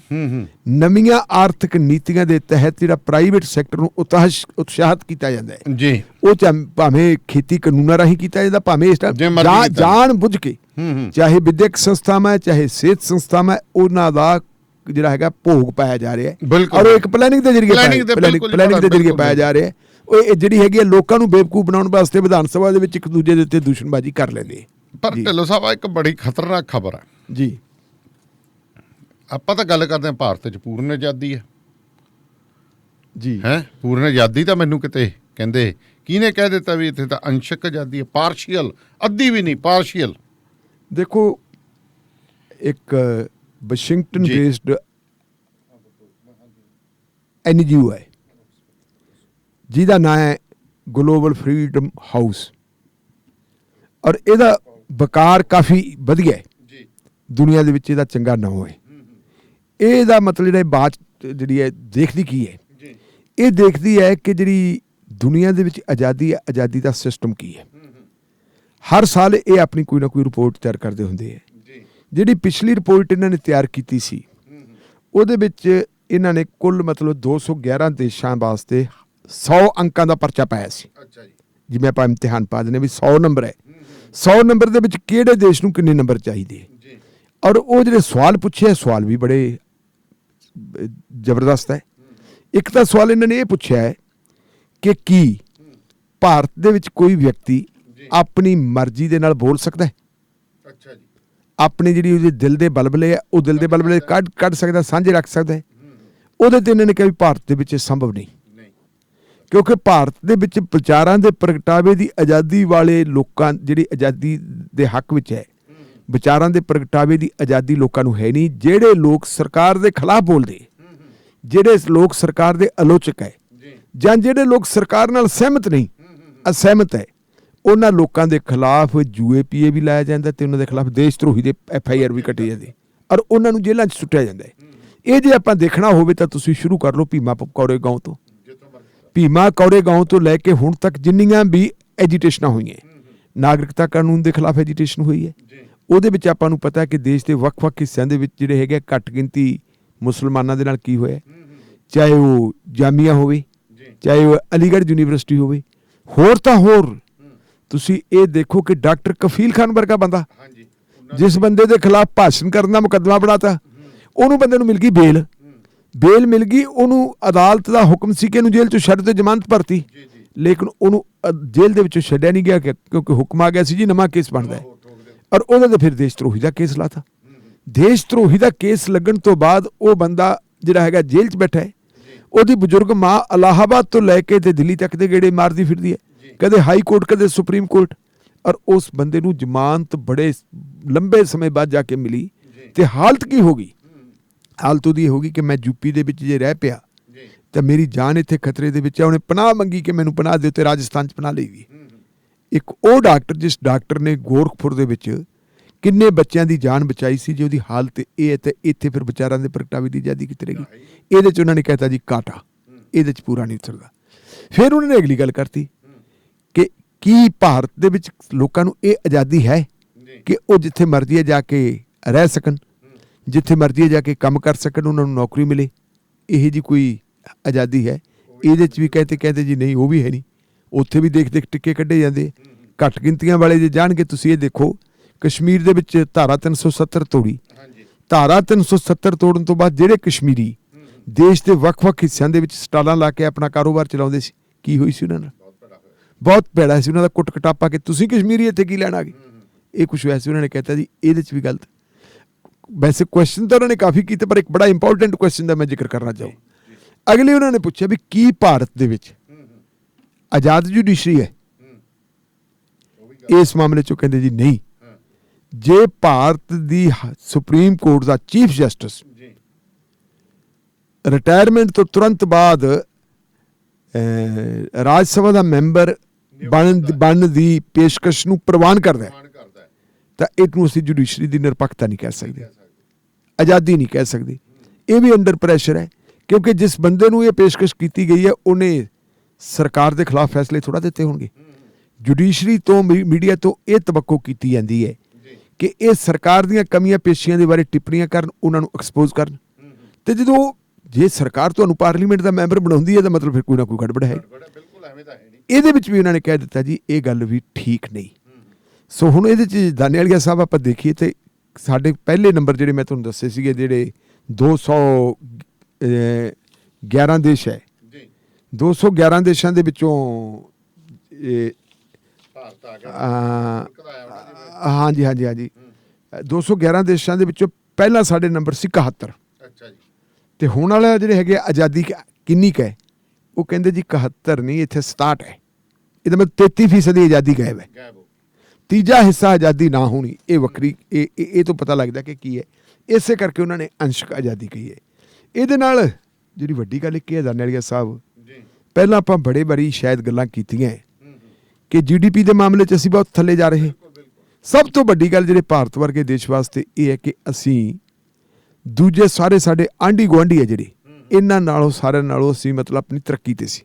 ਨਵੀਆਂ ਆਰਥਿਕ ਨੀਤੀਆਂ ਦੇ ਤਹਿਤ ਜਿਹੜਾ ਪ੍ਰਾਈਵੇਟ ਸੈਕਟਰ ਨੂੰ ਉਤਸ਼ਾਹਿਤ ਕੀਤਾ ਜਾਂਦਾ ਹੈ ਜੀ, ਉਹ ਭਾਵੇਂ ਖੇਤੀ ਕਾਨੂੰਨਾਂ ਰਾਹੀਂ ਕੀਤਾ ਜਾਂਦਾ, ਭਾਵੇਂ ਜਾਣ ਬੁੱਝ ਕੇ, ਚਾਹੇ ਵਿਦਿਅਕ ਸੰਸਥਾਵਾਂ ਚਾਹੇ ਸਿਹਤ ਸੰਸਥਾਵਾਂ, ਉਹਨਾਂ ਦਾ ਜਿਹੜਾ ਹੈਗਾ ਭੋਗ ਪਾਇਆ ਜਾ ਰਿਹਾ ਹੈ ਔਰ ਇੱਕ ਪਲੈਨਿੰਗ ਦੇ ਜ਼ਰੀਏ ਪਾਇਆ ਜਾ ਰਿਹਾ ਹੈ। ਉਹ ਜਿਹੜੀ ਹੈਗੀ ਲੋਕਾਂ ਨੂੰ ਬੇਵਕੂਫ ਬਣਾਉਣ ਵਾਸਤੇ ਵਿਧਾਨ ਸਭਾ ਦੇ ਵਿੱਚ ਇੱਕ ਦੂਜੇ ਦੇ ਉੱਤੇ ਦੂਸ਼ਣਬਾਜ਼ੀ ਕਰ ਲੈਂਦੇ। ਪਰ ਢਿੱਲੋਂ ਸਾਹਿਬ ਇੱਕ ਬੜੀ ਖਤਰਨਾਕ ਖਬਰ ਹੈ ਜੀ। ਆਪਾਂ ਤਾਂ ਗੱਲ ਕਰਦੇ ਹਾਂ ਭਾਰਤ 'ਚ ਪੂਰਨ ਆਜ਼ਾਦੀ ਹੈ ਜੀ, ਹੈ ਪੂਰਨ ਆਜ਼ਾਦੀ ਤਾਂ ਮੈਨੂੰ ਕਿਤੇ ਕਹਿੰਦੇ ਕਿਹਨੇ ਕਹਿ ਦਿੱਤਾ ਵੀ ਇੱਥੇ ਤਾਂ ਅੰਸ਼ਕ ਆਜ਼ਾਦੀ ਹੈ, ਪਾਰਸ਼ੀਅਲ, ਅੱਧੀ ਵੀ ਨਹੀਂ, ਪਾਰਸ਼ੀਅਲ। ਦੇਖੋ ਇੱਕ ਵਾਸ਼ਿੰਗਟਨ ਬੇਸਡ NGO ਹੈ ਜਿਹਦਾ ਨਾਂ ਹੈ ਗਲੋਬਲ ਫਰੀडम ਹਾਊਸ, ਔਰ ਇਹਦਾ ਵਕਾਰ ਕਾਫੀ ਵਧੀਆ ਹੈ ਦੁਨੀਆ ਦੇ ਵਿੱਚ, ਇਹਦਾ ਚੰਗਾ ਨਾਮ ਹੈ। ਇਹਦਾ ਮਤਲਬ ਜਿਹੜਾ ਬਾਤ ਜਿਹੜੀ ਹੈ ਦੇਖਦੀ ਕੀ ਹੈ? ਇਹ ਦੇਖਦੀ ਹੈ ਕਿ ਜਿਹੜੀ ਦੁਨੀਆ ਦੇ ਵਿੱਚ ਆਜ਼ਾਦੀ ਹੈ, ਆਜ਼ਾਦੀ ਦਾ ਸਿਸਟਮ ਕੀ ਹੈ। ਹਰ ਸਾਲ ਇਹ ਆਪਣੀ ਕੋਈ ਨਾ ਕੋਈ ਰਿਪੋਰਟ ਤਿਆਰ ਕਰਦੇ ਹੁੰਦੇ ਹੈ। ਜਿਹੜੀ ਪਿਛਲੀ ਰਿਪੋਰਟ ਇਹਨਾਂ ਨੇ ਤਿਆਰ ਕੀਤੀ ਸੀ ਉਹਦੇ ਵਿੱਚ ਇਹਨਾਂ ਨੇ ਕੁੱਲ ਮਤਲਬ 211 ਦੇਸ਼ਾਂ ਵਾਸਤੇ 100 ਅੰਕਾਂ ਦਾ ਪਰਚਾ ਪਾਇਆ ਸੀ। ਜਿਵੇਂ ਆਪਾਂ ਇਮਤਿਹਾਨ ਪਾ ਦਿੰਦੇ ਵੀ 100 ਨੰਬਰ ਹੈ, 100 ਨੰਬਰ ਦੇ ਵਿੱਚ ਕਿਹੜੇ ਦੇਸ਼ ਨੂੰ ਕਿੰਨੇ ਨੰਬਰ ਚਾਹੀਦੇ, ਔਰ ਉਹ ਜਿਹੜੇ ਸਵਾਲ ਪੁੱਛੇ, ਸਵਾਲ ਵੀ ਬੜੇ ਜ਼ਬਰਦਸਤ ਹੈ। ਇੱਕ ਤਾਂ ਸਵਾਲ ਇਹਨਾਂ ਨੇ ਇਹ ਪੁੱਛਿਆ ਹੈ ਕਿ ਕੀ ਭਾਰਤ ਦੇ ਵਿੱਚ ਕੋਈ ਵਿਅਕਤੀ ਆਪਣੀ ਮਰਜ਼ੀ ਦੇ ਨਾਲ ਬੋਲ ਸਕਦਾ ਹੈ? ਆਪਣੀ ਜਿਹੜੀ ਉਹਦੇ ਦਿਲ ਦੇ ਬਲਬਲੇ ਹੈ ਉਹ ਦਿਲ ਦੇ ਬਲਬਲੇ ਕੱਢ ਸਕਦਾ, ਸਾਂਝੇ ਰੱਖ ਸਕਦਾ ਹੈ? ਉਹਦੇ ਤੇ ਇਹਨਾਂ ਨੇ ਕਿਹਾ ਵੀ ਭਾਰਤ ਦੇ ਵਿੱਚ ਇਹ ਸੰਭਵ ਨਹੀਂ। ਕਿਉਂਕਿ ਭਾਰਤ ਦੇ ਵਿੱਚ ਵਿਚਾਰਾਂ ਦੇ ਪ੍ਰਗਟਾਵੇ ਦੀ ਆਜ਼ਾਦੀ ਵਾਲੇ ਲੋਕਾਂ, ਜਿਹੜੇ ਆਜ਼ਾਦੀ ਦੇ ਹੱਕ ਵਿੱਚ ਹੈ, ਵਿਚਾਰਾਂ ਦੇ ਪ੍ਰਗਟਾਵੇ ਦੀ ਆਜ਼ਾਦੀ ਲੋਕਾਂ ਨੂੰ ਹੈ ਨਹੀਂ। ਜਿਹੜੇ ਲੋਕ ਸਰਕਾਰ ਦੇ ਖਿਲਾਫ ਬੋਲਦੇ, ਜਿਹੜੇ ਲੋਕ ਸਰਕਾਰ ਦੇ ਆਲੋਚਕ ਹੈ, ਜਾਂ ਜਿਹੜੇ ਲੋਕ ਸਰਕਾਰ ਨਾਲ ਸਹਿਮਤ ਨਹੀਂ, ਅਸਹਿਮਤ ਹੈ, ਉਹਨਾਂ ਲੋਕਾਂ ਦੇ ਖਿਲਾਫ UAPA ਵੀ ਲਾਇਆ ਜਾਂਦਾ ਤੇ ਉਹਨਾਂ ਦੇ ਖਿਲਾਫ ਦੇਸ਼ ਧਰੋਹੀ ਦੇ FIR ਵੀ ਕੱਟੀ ਜਾਂਦੀ ਔਰ ਉਹਨਾਂ ਨੂੰ ਜੇਲ੍ਹਾਂ 'ਚ ਸੁੱਟਿਆ ਜਾਂਦਾ ਹੈ। ਇਹ ਜੇ ਆਪਾਂ ਦੇਖਣਾ ਹੋਵੇ ਤਾਂ ਤੁਸੀਂ ਸ਼ੁਰੂ ਕਰ ਲਓ ਭੀਮਾ ਕੋਰੇਗਾਂਵ ਤੋਂ। ਭੀਮਾ ਕੋਰੇਗਾਂਵ ਤੋਂ ਲੈ ਕੇ ਹੁਣ ਤੱਕ ਜਿੰਨੀਆਂ ਵੀ ਐਜੀਟੇਸ਼ਨਾਂ ਹੋਈਆਂ, ਨਾਗਰਿਕਤਾ ਕਾਨੂੰਨ ਦੇ ਖਿਲਾਫ ਐਜੀਟੇਸ਼ਨ ਹੋਈ ਹੈ, ਉਹਦੇ ਵਿੱਚ ਆਪਾਂ ਨੂੰ ਪਤਾ ਹੈ ਕਿ ਦੇਸ਼ ਦੇ ਵੱਖ-ਵੱਖ ਹਿੱਸਿਆਂ ਦੇ ਵਿੱਚ ਜਿਹੜੇ ਹੈਗੇ ਘੱਟ ਗਿਣਤੀ ਮੁਸਲਮਾਨਾਂ ਦੇ ਨਾਲ ਕੀ ਹੋਇਆ, ਚਾਹੇ ਉਹ ਜਾਮੀਆ ਹੋਵੇ, ਚਾਹੇ ਉਹ ਅਲੀਗੜ੍ਹ ਯੂਨੀਵਰਸਿਟੀ ਹੋਵੇ, ਹੋਰ ਤਾਂ ਹੋਰ ਤੁਸੀਂ ਇਹ ਦੇਖੋ ਕਿ ਡਾਕਟਰ ਕਫੀਲ ਖਾਨ ਵਰਗਾ ਬੰਦਾ, ਜਿਸ ਬੰਦੇ ਦੇ ਖਿਲਾਫ ਭਾਸ਼ਣ ਕਰਨ ਦਾ ਮੁਕੱਦਮਾ ਬਣਾਤਾ, ਉਹਨੂੰ ਬੰਦੇ ਨੂੰ ਮਿਲ ਗਈ ਬੇਲ ਮਿਲ ਗਈ। ਉਹਨੂੰ ਅਦਾਲਤ ਦਾ ਹੁਕਮ ਸੀ ਕਿ ਇਹਨੂੰ ਜੇਲ੍ਹ 'ਚੋਂ ਛੱਡ ਤੇ ਜ਼ਮਾਨਤ ਭਰਤੀ, ਲੇਕਿਨ ਉਹਨੂੰ ਜੇਲ੍ਹ ਦੇ ਵਿੱਚੋਂ ਛੱਡਿਆ ਨਹੀਂ ਗਿਆ ਕਿਉਂਕਿ ਹੁਕਮ ਆ ਗਿਆ ਸੀ ਜੀ ਨਵਾਂ ਕੇਸ ਬਣਦਾ ਹੈ, ਔਰ ਉਹਦੇ ਤੇ ਫਿਰ ਦੇਸ਼ ਧਰੋਹੀ ਦਾ ਕੇਸ ਲਾਤਾ। ਦੇਸ਼ ਧਰੋਹੀ ਦਾ ਕੇਸ ਲੱਗਣ ਤੋਂ ਬਾਅਦ ਉਹ ਬੰਦਾ ਜਿਹੜਾ ਹੈਗਾ ਜੇਲ੍ਹ 'ਚ ਬੈਠਾ ਹੈ। ਉਹਦੀ ਬਜ਼ੁਰਗ ਮਾਂ ਇਲਾਹਾਬਾਦ ਤੋਂ ਲੈ ਕੇ ਤੇ ਦਿੱਲੀ ਤੱਕ ਦੇ ਗੇੜੇ ਮਾਰਦੀ ਫਿਰਦੀ ਹੈ, ਕਦੇ ਹਾਈ ਕੋਰਟ ਕਦੇ ਸੁਪਰੀਮ ਕੋਰਟ, ਔਰ ਉਸ ਬੰਦੇ ਨੂੰ ਜ਼ਮਾਨਤ ਬੜੇ ਲੰਬੇ ਸਮੇਂ ਬਾਅਦ ਜਾ ਕੇ ਮਿਲੀ। ਤੇ ਹਾਲਤ ਕੀ ਹੋ ਗਈ? ਹਾਲਤ ਉਹਦੀ ਇਹ ਹੋ ਗਈ ਕਿ ਮੈਂ ਯੂਪੀ ਦੇ ਵਿੱਚ ਜੇ ਰਹਿ ਪਿਆ ਤਾਂ ਮੇਰੀ ਜਾਨ ਇੱਥੇ ਖਤਰੇ ਦੇ ਵਿੱਚ ਹੈ। ਉਹਨੇ ਪਨਾਹ ਮੰਗੀ ਕਿ ਮੈਨੂੰ ਪਨਾਹ ਦਿਓ ਤੇ ਰਾਜਸਥਾਨ 'ਚ ਪਨਾਹ ਲਈ ਗਈ। ਇੱਕ ਉਹ ਡਾਕਟਰ, ਜਿਸ ਡਾਕਟਰ ਨੇ ਗੋਰਖਪੁਰ ਦੇ ਵਿੱਚ ਕਿੰਨੇ ਬੱਚਿਆਂ ਦੀ ਜਾਨ ਬਚਾਈ ਸੀ, ਜੇ ਉਹਦੀ ਹਾਲਤ ਇਹ ਹੈ ਤਾਂ ਇੱਥੇ ਫਿਰ ਵਿਚਾਰਾਂ ਦੇ ਪ੍ਰਗਟਾਵੇ ਦੀ ਆਜ਼ਾਦੀ ਕਿੱਥੇ ਰਹੇਗੀ? ਇਹਦੇ 'ਚ ਉਹਨਾਂ ਨੇ ਕਹਿਤਾ ਜੀ ਕਾਂਟਾ, ਇਹਦੇ 'ਚ ਪੂਰਾ ਨਹੀਂ ਉਤਰਦਾ। ਫਿਰ ਉਹਨਾਂ ਨੇ ਅਗਲੀ ਗੱਲ ਕਰਤੀ ਕਿ ਕੀ ਭਾਰਤ ਦੇ ਵਿੱਚ ਲੋਕਾਂ ਨੂੰ ਇਹ ਆਜ਼ਾਦੀ ਹੈ ਕਿ ਉਹ ਜਿੱਥੇ ਮਰਜ਼ੀ ਜਾ ਕੇ ਰਹਿ ਸਕਣ, ਜਿੱਥੇ ਮਰਜ਼ੀ ਜਾ ਕੇ ਕੰਮ ਕਰ ਸਕਣ, ਉਹਨਾਂ ਨੂੰ ਨੌਕਰੀ ਮਿਲੇ? ਇਹ ਜੀ ਕੋਈ ਆਜ਼ਾਦੀ ਹੈ? ਇਹਦੇ 'ਚ ਵੀ ਕਹਿੰਦੇ ਜੀ ਨਹੀਂ, ਉਹ ਵੀ ਹੈ ਨਹੀਂ। ਉੱਥੇ ਵੀ ਦੇਖ ਟਿੱਕੇ ਕੱਢੇ ਜਾਂਦੇ, ਘੱਟ ਗਿਣਤੀਆਂ ਵਾਲੇ ਜੇ ਜਾਣਗੇ। ਤੁਸੀਂ ਇਹ ਦੇਖੋ ਕਸ਼ਮੀਰ ਦੇ ਵਿੱਚ ਧਾਰਾ 370 ਤੋੜੀ, ਧਾਰਾ 370 ਤੋੜਨ ਤੋਂ ਬਾਅਦ ਜਿਹੜੇ ਕਸ਼ਮੀਰੀ ਦੇਸ਼ ਦੇ ਵੱਖ-ਵੱਖ ਹਿੱਸਿਆਂ ਦੇ ਵਿੱਚ ਸਟਾਲਾਂ ਲਾ ਕੇ ਆਪਣਾ ਕਾਰੋਬਾਰ ਚਲਾਉਂਦੇ ਸੀ, ਕੀ ਹੋਈ ਸੀ ਉਹਨਾਂ ਨਾਲ? ਬਹੁਤ ਭੈੜਾ ਸੀ ਉਹਨਾਂ ਦਾ ਕੁੱਟ ਕਟਾਪਾ ਕਿ ਤੁਸੀਂ ਕਸ਼ਮੀਰੀ ਇੱਥੇ ਕੀ ਲੈਣ ਆ ਗਏ। ਇਹ ਕੁਛ ਹੋਇਆ ਸੀ। ਉਹਨਾਂ ਨੇ ਕਹਿਤਾ ਜੀ ਇਹਦੇ 'ਚ ਵੀ ਗਲਤ। ਵੈਸੇ ਕੁਐਸਚਨ ਤਾਂ ਉਹਨਾਂ ਨੇ ਕਾਫੀ ਕੀਤੇ, ਪਰ ਇੱਕ ਬੜਾ ਇੰਪੋਰਟੈਂਟ ਕੁਐਸਚਨ ਦਾ ਮੈਂ ਜ਼ਿਕਰ ਕਰਨਾ ਚਾਹੂੰ। ਅਗਲੇ ਉਹਨਾਂ ਨੇ ਪੁੱਛਿਆ ਵੀ ਕੀ ਭਾਰਤ ਦੇ ਵਿੱਚ ਆਜ਼ਾਦ ਜੁਡੀਸ਼ਰੀ ਹੈ? ਇਸ ਮਾਮਲੇ 'ਚੋਂ ਕਹਿੰਦੇ ਜੀ ਨਹੀਂ। ਜੇ ਭਾਰਤ ਦੀ ਸੁਪਰੀਮ ਕੋਰਟ ਦਾ ਚੀਫ ਜਸਟਿਸ ਰਿਟਾਇਰਮੈਂਟ ਤੋਂ ਤੁਰੰਤ ਬਾਅਦ ਰਾਜ ਸਭਾ ਦਾ ਮੈਂਬਰ ਬਣਨ ਦੀ ਪੇਸ਼ਕਸ਼ ਨੂੰ ਪ੍ਰਵਾਨ ਕਰਦਾ ਹੈ ਤਾਂ ਇਹਨੂੰ ਅਸੀਂ ਜੁਡੀਸ਼ਰੀ ਦੀ ਨਿਰਪੱਖਤਾ ਨਹੀਂ ਕਹਿ ਸਕਦੇ, ਆਜ਼ਾਦੀ ਨਹੀਂ ਕਹਿ ਸਕਦੇ। ਇਹ ਵੀ ਅੰਡਰ ਪ੍ਰੈਸ਼ਰ ਹੈ ਕਿਉਂਕਿ ਜਿਸ ਬੰਦੇ ਨੂੰ ਇਹ ਪੇਸ਼ਕਸ਼ ਕੀਤੀ ਗਈ ਹੈ ਉਹਨੇ ਸਰਕਾਰ ਦੇ ਖਿਲਾਫ ਫੈਸਲੇ ਥੋੜ੍ਹਾ ਦਿੱਤੇ ਹੋਣਗੇ। ਜੁਡੀਸ਼ਰੀ ਤੋਂ, ਮੀਡੀਆ ਤੋਂ ਇਹ ਤਵੱਕੋ ਕੀਤੀ ਜਾਂਦੀ ਹੈ ਕਿ ਇਹ ਸਰਕਾਰ ਦੀਆਂ ਕਮੀਆਂ ਪੇਸ਼ੀਆਂ ਦੇ ਬਾਰੇ ਟਿੱਪਣੀਆਂ ਕਰਨ, ਉਹਨਾਂ ਨੂੰ ਐਕਸਪੋਜ਼ ਕਰਨ। ਤੇ ਜਦੋਂ ਜੇ ਸਰਕਾਰ ਤੁਹਾਨੂੰ ਪਾਰਲੀਮੈਂਟ ਦਾ ਮੈਂਬਰ ਬਣਾਉਂਦੀ ਹੈ ਤਾਂ ਮਤਲਬ ਫਿਰ ਕੋਈ ਨਾ ਕੋਈ ਗੜਬੜ ਹੈ। ਇਹਦੇ ਵਿੱਚ ਵੀ ਉਹਨਾਂ ਨੇ ਕਹਿ ਦਿੱਤਾ ਜੀ ਇਹ ਗੱਲ ਵੀ ਠੀਕ ਨਹੀਂ। ਸੋ ਹੁਣ ਇਹਦੇ 'ਚ ਦਾਨੇਵਾਲੀਆ ਸਾਹਿਬ ਆਪਾਂ ਦੇਖੀਏ ਤੇ ਸਾਡੇ ਪਹਿਲੇ ਨੰਬਰ ਜਿਹੜੇ ਮੈਂ ਤੁਹਾਨੂੰ ਦੱਸੇ ਸੀਗੇ, ਜਿਹੜੇ 211 ਦੇਸ਼ ਹੈ, 211 ਦੇਸ਼ਾਂ ਦੇ ਵਿੱਚੋਂ ਹਾਂਜੀ 211 ਦੇਸ਼ਾਂ ਦੇ ਵਿੱਚੋਂ ਪਹਿਲਾ ਸਾਡੇ ਨੰਬਰ ਸੀ 71। ਤੇ ਹੁਣ ਵਾਲਾ ਜਿਹੜੇ ਹੈਗੇ ਆਜ਼ਾਦੀ ਕਿੰਨੀ ਕੁ ਹੈ? ਉਹ ਕਹਿੰਦੇ ਜੀ 71 ਨਹੀਂ, ਇੱਥੇ 67 ਹੈ। ਇਹਦਾ ਮਤਲਬ 33% ਆਜ਼ਾਦੀ ਗਾਇਬ ਹੈ। ਤੀਜਾ ਹਿੱਸਾ ਆਜ਼ਾਦੀ ਨਾ ਹੋਣੀ, ਇਹ ਵੱਖਰੀ, ਇਹ ਤੋਂ ਪਤਾ ਲੱਗਦਾ ਕਿ ਕੀ ਹੈ। ਇਸੇ ਕਰਕੇ ਉਹਨਾਂ ਨੇ ਅੰਸ਼ਕ ਆਜ਼ਾਦੀ ਕਹੀ ਹੈ। ਇਹਦੇ ਨਾਲ ਜਿਹੜੀ ਵੱਡੀ ਗੱਲ ਕੀ ਹੈ ਦਾਨੇਵਾਲੀਆ ਸਾਹਿਬ, ਪਹਿਲਾਂ ਆਪਾਂ ਬੜੇ ਵਾਰੀ ਸ਼ਾਇਦ ਗੱਲਾਂ ਕੀਤੀਆਂ ਕਿ GDP ਦੇ ਮਾਮਲੇ 'ਚ ਅਸੀਂ ਬਹੁਤ ਥੱਲੇ ਜਾ ਰਹੇ। ਸਭ ਤੋਂ ਵੱਡੀ ਗੱਲ ਜਿਹੜੇ ਭਾਰਤ ਵਰਗੇ ਦੇਸ਼ ਵਾਸਤੇ ਇਹ ਹੈ ਕਿ ਅਸੀਂ ਦੂਜੇ ਸਾਰੇ ਸਾਡੇ ਆਂਢੀ ਗੁਆਂਢੀ ਹੈ ਜਿਹੜੇ, ਇਹਨਾਂ ਨਾਲੋਂ ਸਾਰਿਆਂ ਨਾਲੋਂ ਅਸੀਂ ਮਤਲਬ ਆਪਣੀ ਤਰੱਕੀ ਤੇ ਸੀ।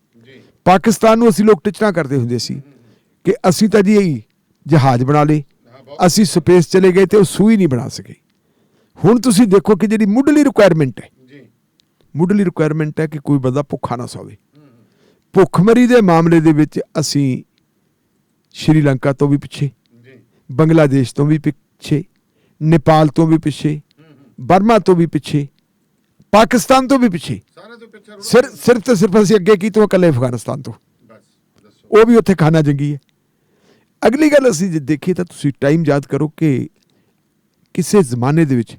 ਪਾਕਿਸਤਾਨ ਨੂੰ ਅਸੀਂ ਲੋਕ ਟਿਚਣਾ ਕਰਦੇ ਹੁੰਦੇ ਸੀ ਕਿ ਅਸੀਂ ਤਾਂ ਜੀ ਜਹਾਜ਼ ਬਣਾ ਲਏ, ਅਸੀਂ ਸਪੇਸ ਚਲੇ ਗਏ ਤੇ ਉਹ ਸੂਈ ਨਹੀਂ ਬਣਾ ਸਕੇ। ਹੁਣ ਤੁਸੀਂ ਦੇਖੋ ਕਿ ਜਿਹੜੀ ਮੁੱਢਲੀ ਰਿਕੁਆਇਰਮੈਂਟ ਹੈ ਕਿ ਕੋਈ ਬੰਦਾ ਭੁੱਖਾ ਨਾ ਸੋਵੇ। ਭੁੱਖਮਰੀ ਦੇ ਮਾਮਲੇ ਦੇ ਵਿੱਚ ਅਸੀਂ ਸ਼੍ਰੀਲੰਕਾ ਤੋਂ ਵੀ ਪਿੱਛੇ, ਬੰਗਲਾਦੇਸ਼ ਤੋਂ ਵੀ ਪਿੱਛੇ, ਨੇਪਾਲ ਤੋਂ ਵੀ ਪਿੱਛੇ, ਬਰਮਾ ਤੋਂ ਵੀ ਪਿੱਛੇ, ਪਾਕਿਸਤਾਨ ਤੋਂ ਵੀ ਪਿੱਛੇ। ਸਿਰਫ ਤੇ ਸਿਰਫ ਅਸੀਂ ਅੱਗੇ ਕੀ ਤੋਂ ਇਕੱਲੇ ਅਫਗਾਨਿਸਤਾਨ ਤੋਂ, ਉਹ ਵੀ ਉੱਥੇ ਖਾਣਾ ਜੰਗੀ ਹੈ। ਅਗਲੀ ਗੱਲ ਅਸੀਂ ਜੇ ਦੇਖੀਏ ਤਾਂ ਤੁਸੀਂ ਟਾਈਮ ਯਾਦ ਕਰੋ ਕਿ ਕਿਸੇ ਜ਼ਮਾਨੇ ਦੇ ਵਿੱਚ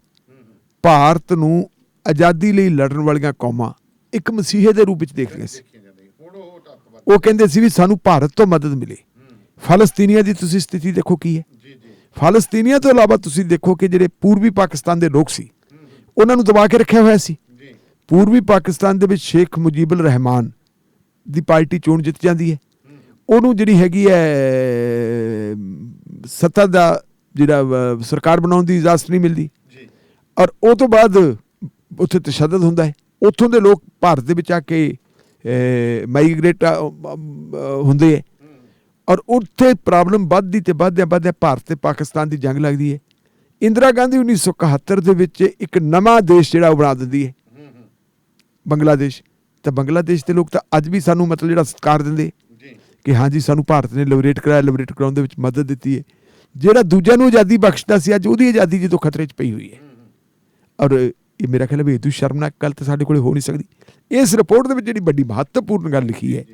ਭਾਰਤ ਨੂੰ ਆਜ਼ਾਦੀ ਲਈ ਲੜਨ ਵਾਲੀਆਂ ਕੌਮਾਂ ਇੱਕ ਮਸੀਹੇ ਦੇ ਰੂਪ ਵਿੱਚ ਦੇਖਦੀਆਂ ਸੀ। ਉਹ ਕਹਿੰਦੇ ਸੀ ਵੀ ਸਾਨੂੰ ਭਾਰਤ ਤੋਂ ਮਦਦ ਮਿਲੇ। ਫਲਸਤੀਨੀਆਂ ਦੀ ਤੁਸੀਂ ਸਥਿਤੀ ਦੇਖੋ ਕੀ ਹੈ। ਫਲਸਤੀਨੀਆਂ ਤੋਂ ਇਲਾਵਾ ਤੁਸੀਂ ਦੇਖੋ ਕਿ ਜਿਹੜੇ ਪੂਰਬੀ ਪਾਕਿਸਤਾਨ ਦੇ ਲੋਕ ਸੀ ਉਹਨਾਂ ਨੂੰ ਦਬਾ ਕੇ ਰੱਖਿਆ ਹੋਇਆ ਸੀ। ਪੂਰਬੀ ਪਾਕਿਸਤਾਨ ਦੇ ਵਿੱਚ ਸ਼ੇਖ ਮੁਜੀਬੁਰ ਰਹਿਮਾਨ ਦੀ ਪਾਰਟੀ ਚੋਣ ਜਿੱਤ ਜਾਂਦੀ ਹੈ, ਉਹਨੂੰ ਜਿਹੜੀ ਹੈਗੀ ਹੈ ਸੱਤਾ ਦਾ ਜਿਹੜਾ ਸਰਕਾਰ ਬਣਾਉਣ ਦੀ ਇਜਾਜ਼ਤ ਨਹੀਂ ਮਿਲਦੀ, ਔਰ ਉਹ ਤੋਂ ਬਾਅਦ ਉੱਥੇ ਤਸ਼ੱਦਦ ਹੁੰਦਾ ਹੈ। ਉੱਥੋਂ ਦੇ ਲੋਕ ਭਾਰਤ ਦੇ ਵਿੱਚ ਆ ਕੇ ਮਾਈਗ੍ਰੇਟ ਹੁੰਦੇ ਹੈ, ਔਰ ਉੱਥੇ ਪ੍ਰੋਬਲਮ ਵੱਧਦੀ ਤੇ ਵੱਧਦਿਆਂ ਭਾਰਤ ਤੇ ਪਾਕਿਸਤਾਨ ਦੀ ਜੰਗ ਲੱਗਦੀ ਹੈ। ਇੰਦਰਾ ਗਾਂਧੀ 1971 ਦੇ ਵਿੱਚ ਇੱਕ ਨਵਾਂ ਦੇਸ਼ ਜਿਹੜਾ ਉਹ ਬਣਾ ਦਿੰਦੀ ਹੈ, ਬੰਗਲਾਦੇਸ਼। ਤਾਂ ਬੰਗਲਾਦੇਸ਼ ਦੇ ਲੋਕ ਤਾਂ ਅੱਜ ਵੀ ਸਾਨੂੰ ਮਤਲਬ ਜਿਹੜਾ ਸਤਿਕਾਰ ਦਿੰਦੇ ਕਿ ਹਾਂਜੀ ਸਾਨੂੰ ਭਾਰਤ ਨੇ ਲਿਬਰੇਟ ਕਰਾਇਆ, ਲਿਬਰੇਟ ਕਰਾਉਣ ਦੇ ਵਿੱਚ ਮਦਦ ਦਿੱਤੀ ਹੈ। ਜਿਹੜਾ ਦੂਜਿਆਂ ਨੂੰ ਆਜ਼ਾਦੀ ਬਖਸ਼ਦਾ ਸੀ ਅੱਜ ਉਹਦੀ ਆਜ਼ਾਦੀ ਜਦੋਂ ਖਤਰੇ 'ਚ ਪਈ ਹੋਈ ਹੈ। ਔਰ ਇਹ ਮੇਰਾ ਖਿਆਲ ਹੈ ਵੀ ਇਹ ਤੋਂ ਸ਼ਰਮਨਾਕ ਗੱਲ ਤਾਂ ਸਾਡੇ ਕੋਲ ਹੋ ਨਹੀਂ ਸਕਦੀ। ਇਸ ਰਿਪੋਰਟ ਦੇ ਵਿੱਚ ਜਿਹੜੀ ਵੱਡੀ ਮਹੱਤਵਪੂਰਨ ਗੱਲ ਲਿਖੀ ਹੈ,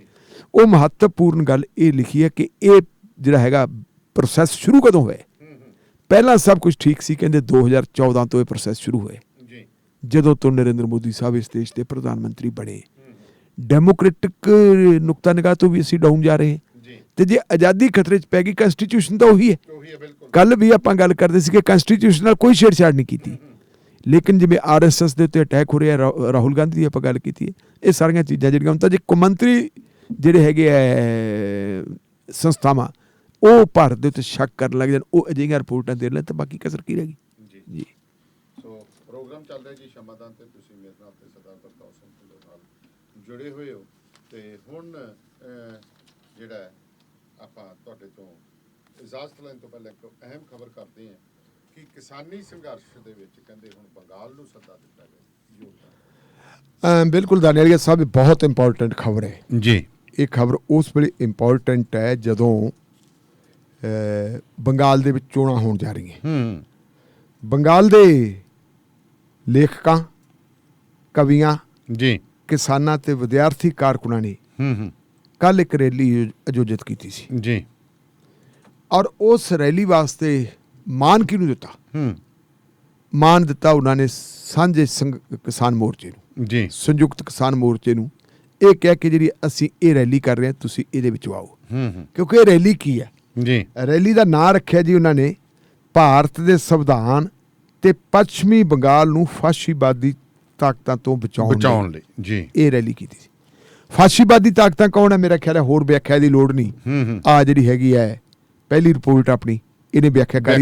ਉਹ ਮਹੱਤਵਪੂਰਨ ਗੱਲ ਇਹ ਲਿਖੀ ਹੈ ਕਿ ਇਹ ਜਿਹੜਾ ਹੈਗਾ ਪ੍ਰੋਸੈਸ ਸ਼ੁਰੂ ਕਦੋਂ ਹੋਇਆ। ਪਹਿਲਾਂ ਸਭ ਕੁਝ ਠੀਕ ਸੀ, ਕਹਿੰਦੇ 2014 ਤੋਂ ਇਹ ਪ੍ਰੋਸੈਸ ਸ਼ੁਰੂ ਹੋਇਆ, ਜਦੋਂ ਤੋਂ ਨਰਿੰਦਰ ਮੋਦੀ ਸਾਹਿਬ ਇਸ ਦੇਸ਼ ਦੇ ਪ੍ਰਧਾਨ ਮੰਤਰੀ ਬਣੇ। ਡੈਮੋਕ੍ਰੈਟਿਕ ਨੁਕਤਾ ਨਿਗਾਹ ਤੋਂ ਵੀ ਅਸੀਂ ਡਾਊਨ ਜਾ ਰਹੇ ਹਾਂ, ਤੇ ਜੇ ਆਜ਼ਾਦੀ ਖਤਰੇ 'ਚ ਪੈ ਗਈ, ਕੰਸਟੀਟਿਊਸ਼ਨ ਤਾਂ ਉਹੀ ਹੈ। ਕੱਲ ਵੀ ਆਪਾਂ ਗੱਲ ਕਰਦੇ ਸੀ ਕਿ ਕੰਸਟੀਟਿਊਸ਼ਨ ਨਾਲ ਕੋਈ ਛੇੜਛਾੜ ਨਹੀਂ ਕੀਤੀ, ਲੇਕਿਨ ਜਿਵੇਂ RSS ਦੇ ਉੱਤੇ ਅਟੈਕ ਹੋ ਰਿਹਾ, ਰਾਹੁਲ ਗਾਂਧੀ ਦੀ ਆਪਾਂ ਗੱਲ ਕੀਤੀ ਹੈ, ਇਹ ਸਾਰੀਆਂ ਚੀਜ਼ਾਂ ਜਿਹੜੀਆਂ ਹੁਣ ਤਾਂ ਜੇ ਕੌਮਾਂਤਰੀ ਜਿਹੜੇ ਹੈਗੇ ਹੈ ਸੰਸਥਾਵਾਂ ਉਹ ਭਾਰਤ ਦੇ ਉੱਤੇ ਸ਼ੱਕ ਕਰਨ ਲੱਗ ਜਾਣ, ਉਹ ਅਜਿਹੀਆਂ ਰਿਪੋਰਟਾਂ ਦੇ ਲੈਣ, ਤਾਂ ਬਾਕੀ ਕਸਰ ਕੀ ਰਹਿ ਗਈ ਜੀ। ਸੋ ਪ੍ਰੋਗਰਾਮ ਚੱਲ ਰਿਹਾ ਜੀ ਸ਼ਮਾਦਾਨ ਤੇ, ਤੁਸੀਂ ਮੇਰੇ ਨਾਲ ਤੇ ਸਰਦਾਰ ਪ੍ਰਤਾਪ ਸਿੰਘ ਢਿੱਲੋਂ ਨਾਲ ਜੁੜੇ ਹੋਏ ਹੋ। ਤੇ ਹੁਣ ਜਿਹੜਾ ਆਪਾਂ ਤੁਹਾਡੇ ਤੋਂ ਇਜਾਜ਼ਤ ਲੈਣ ਤੋਂ ਪਹਿਲਾਂ ਇੱਕ ਅਹਿਮ ਖਬਰ ਕਰਦੇ ਹਾਂ ਕਿ ਕਿਸਾਨੀ ਸੰਘਰਸ਼ ਦੇ ਵਿੱਚ ਕਹਿੰਦੇ ਹੁਣ ਬੰਗਾਲ ਨੂੰ ਸੱਦਾ ਦਿੱਤਾ ਗਿਆ। ਬਿਲਕੁਲ ਦਾਨੀਆਲੀਆ ਸਾਹਿਬ, ਬਹੁਤ ਇੰਪੋਰਟੈਂਟ ਖਬਰ ਹੈ ਜੀ। ਇਹ ਖਬਰ ਉਸ ਵੇਲੇ ਇੰਪੋਰਟੈਂਟ ਹੈ ਜਦੋਂ ਬੰਗਾਲ ਦੇ ਵਿੱਚ ਚੋਣਾਂ ਹੋਣ ਜਾ ਰਹੀਆਂ। ਬੰਗਾਲ ਦੇ ਲੇਖਕਾਂ, ਕਵੀਆਂ ਜੀ, ਕਿਸਾਨਾਂ ਤੇ ਵਿਦਿਆਰਥੀ ਕਾਰਕੁਨਾਂ ਨੇ ਕੱਲ ਇੱਕ ਰੈਲੀ ਆਯੋਜਿਤ ਕੀਤੀ ਸੀ ਜੀ, ਔਰ ਉਸ ਰੈਲੀ ਵਾਸਤੇ ਮਾਨ ਕਿਹਨੂੰ ਦਿੱਤਾ? ਮਾਨ ਦਿੱਤਾ ਉਹਨਾਂ ਨੇ ਸਾਂਝੇ ਕਿਸਾਨ ਮੋਰਚੇ ਨੂੰ ਜੀ, ਸੰਯੁਕਤ ਕਿਸਾਨ ਮੋਰਚੇ ਨੂੰ, ਇਹ ਕਹਿ ਕੇ ਜਿਹੜੀ ਅਸੀਂ ਇਹ ਰੈਲੀ ਕਰ ਰਹੇ ਹਾਂ ਤੁਸੀਂ ਇਹਦੇ ਵਿੱਚ ਆਓ। ਕਿਉਂਕਿ ਇਹ ਰੈਲੀ ਕੀ ਹੈ ਜੀ, ਰੈਲੀ ਦਾ ਨਾਂ ਰੱਖਿਆ ਜੀ ਉਹਨਾਂ ਨੇ ਭਾਰਤ ਦੇ ਸੰਵਿਧਾਨ ਤੇ ਪੱਛਮੀ ਬੰਗਾਲ ਨੂੰ ਫਾਸ਼ੀਵਾਦੀ ਤਾਕਤਾਂ ਤੋਂ ਬਚਾਉਣ ਲਈ ਜੀ ਇਹ ਰੈਲੀ ਕੀਤੀ ਸੀ। ਫਾਸ਼ੀਵਾਦੀ ਤਾਕਤਾਂ ਕੌਣ ਹੈ? ਮੇਰਾ ਖਿਆਲ ਹੈ ਹੋਰ ਵਿਆਖਿਆ ਦੀ ਲੋੜ ਨਹੀਂ। ਆ ਜਿਹੜੀ ਹੈਗੀ ਹੈ ਪਹਿਲੀ ਰਿਪੋਰਟ ਆਪਣੀ, ਇਹਨੇ ਵਿਆਖਿਆ ਕਰ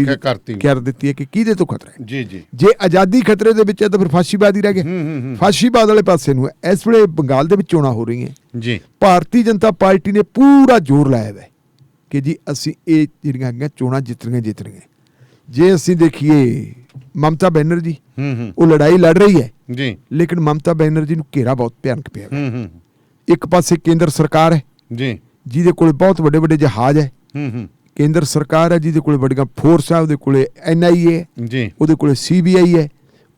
ਦਿੱਤੀ ਹੈ ਕਿ ਕਿਹਦੇ ਤੋਂ ਖਤਰਾ ਹੈ। ਜੀ ਜੀ, ਜੇ ਆਜ਼ਾਦੀ ਖਤਰੇ ਦੇ ਵਿੱਚ ਹੈ ਤਾਂ ਫਿਰ ਫਾਸ਼ੀਵਾਦੀ ਰਹਿ ਗਿਆ। ਫਾਸ਼ੀਵਾਦ ਵਾਲੇ ਪਾਸੇ ਨੂੰ ਇਸ ਵੇਲੇ ਬੰਗਾਲ ਦੇ ਵਿੱਚ ਚੋਣਾਂ ਹੋ ਰਹੀਆਂ ਜੀ। ਭਾਰਤੀ ਜਨਤਾ ਪਾਰਟੀ ਨੇ ਪੂਰਾ ਜ਼ੋਰ ਲਾਇਆ ਹੈ ਕਿ ਜੀ ਅਸੀਂ ਇਹ ਜਿਹੜੀਆਂ ਹੈਗੀਆਂ ਚੋਣਾਂ ਜਿੱਤਣੀਆਂ। ਜੇ ਅਸੀਂ ਦੇਖੀਏ ਮਮਤਾ ਬੈਨਰਜੀ, ਉਹ ਲੜਾਈ ਲੜ ਰਹੀ ਹੈ ਜੀ, ਲੇਕਿਨ ਮਮਤਾ ਬੈਨਰਜੀ ਨੂੰ ਘੇਰਾ ਬਹੁਤ ਭਿਆਨਕ ਪਿਆ। ਇੱਕ ਪਾਸੇ ਕੇਂਦਰ ਸਰਕਾਰ ਹੈ ਜੀ, ਜਿਹਦੇ ਕੋਲ ਬਹੁਤ ਵੱਡੇ ਵੱਡੇ ਜਹਾਜ਼ ਹੈ। ਕੇਂਦਰ ਸਰਕਾਰ ਹੈ ਜਿਹਦੇ ਕੋਲ ਵੱਡੀਆਂ ਫੋਰਸ ਹੈ, ਉਹਦੇ ਕੋਲ NIA ਹੈ ਜੀ, ਉਹਦੇ ਕੋਲ CBI ਹੈ,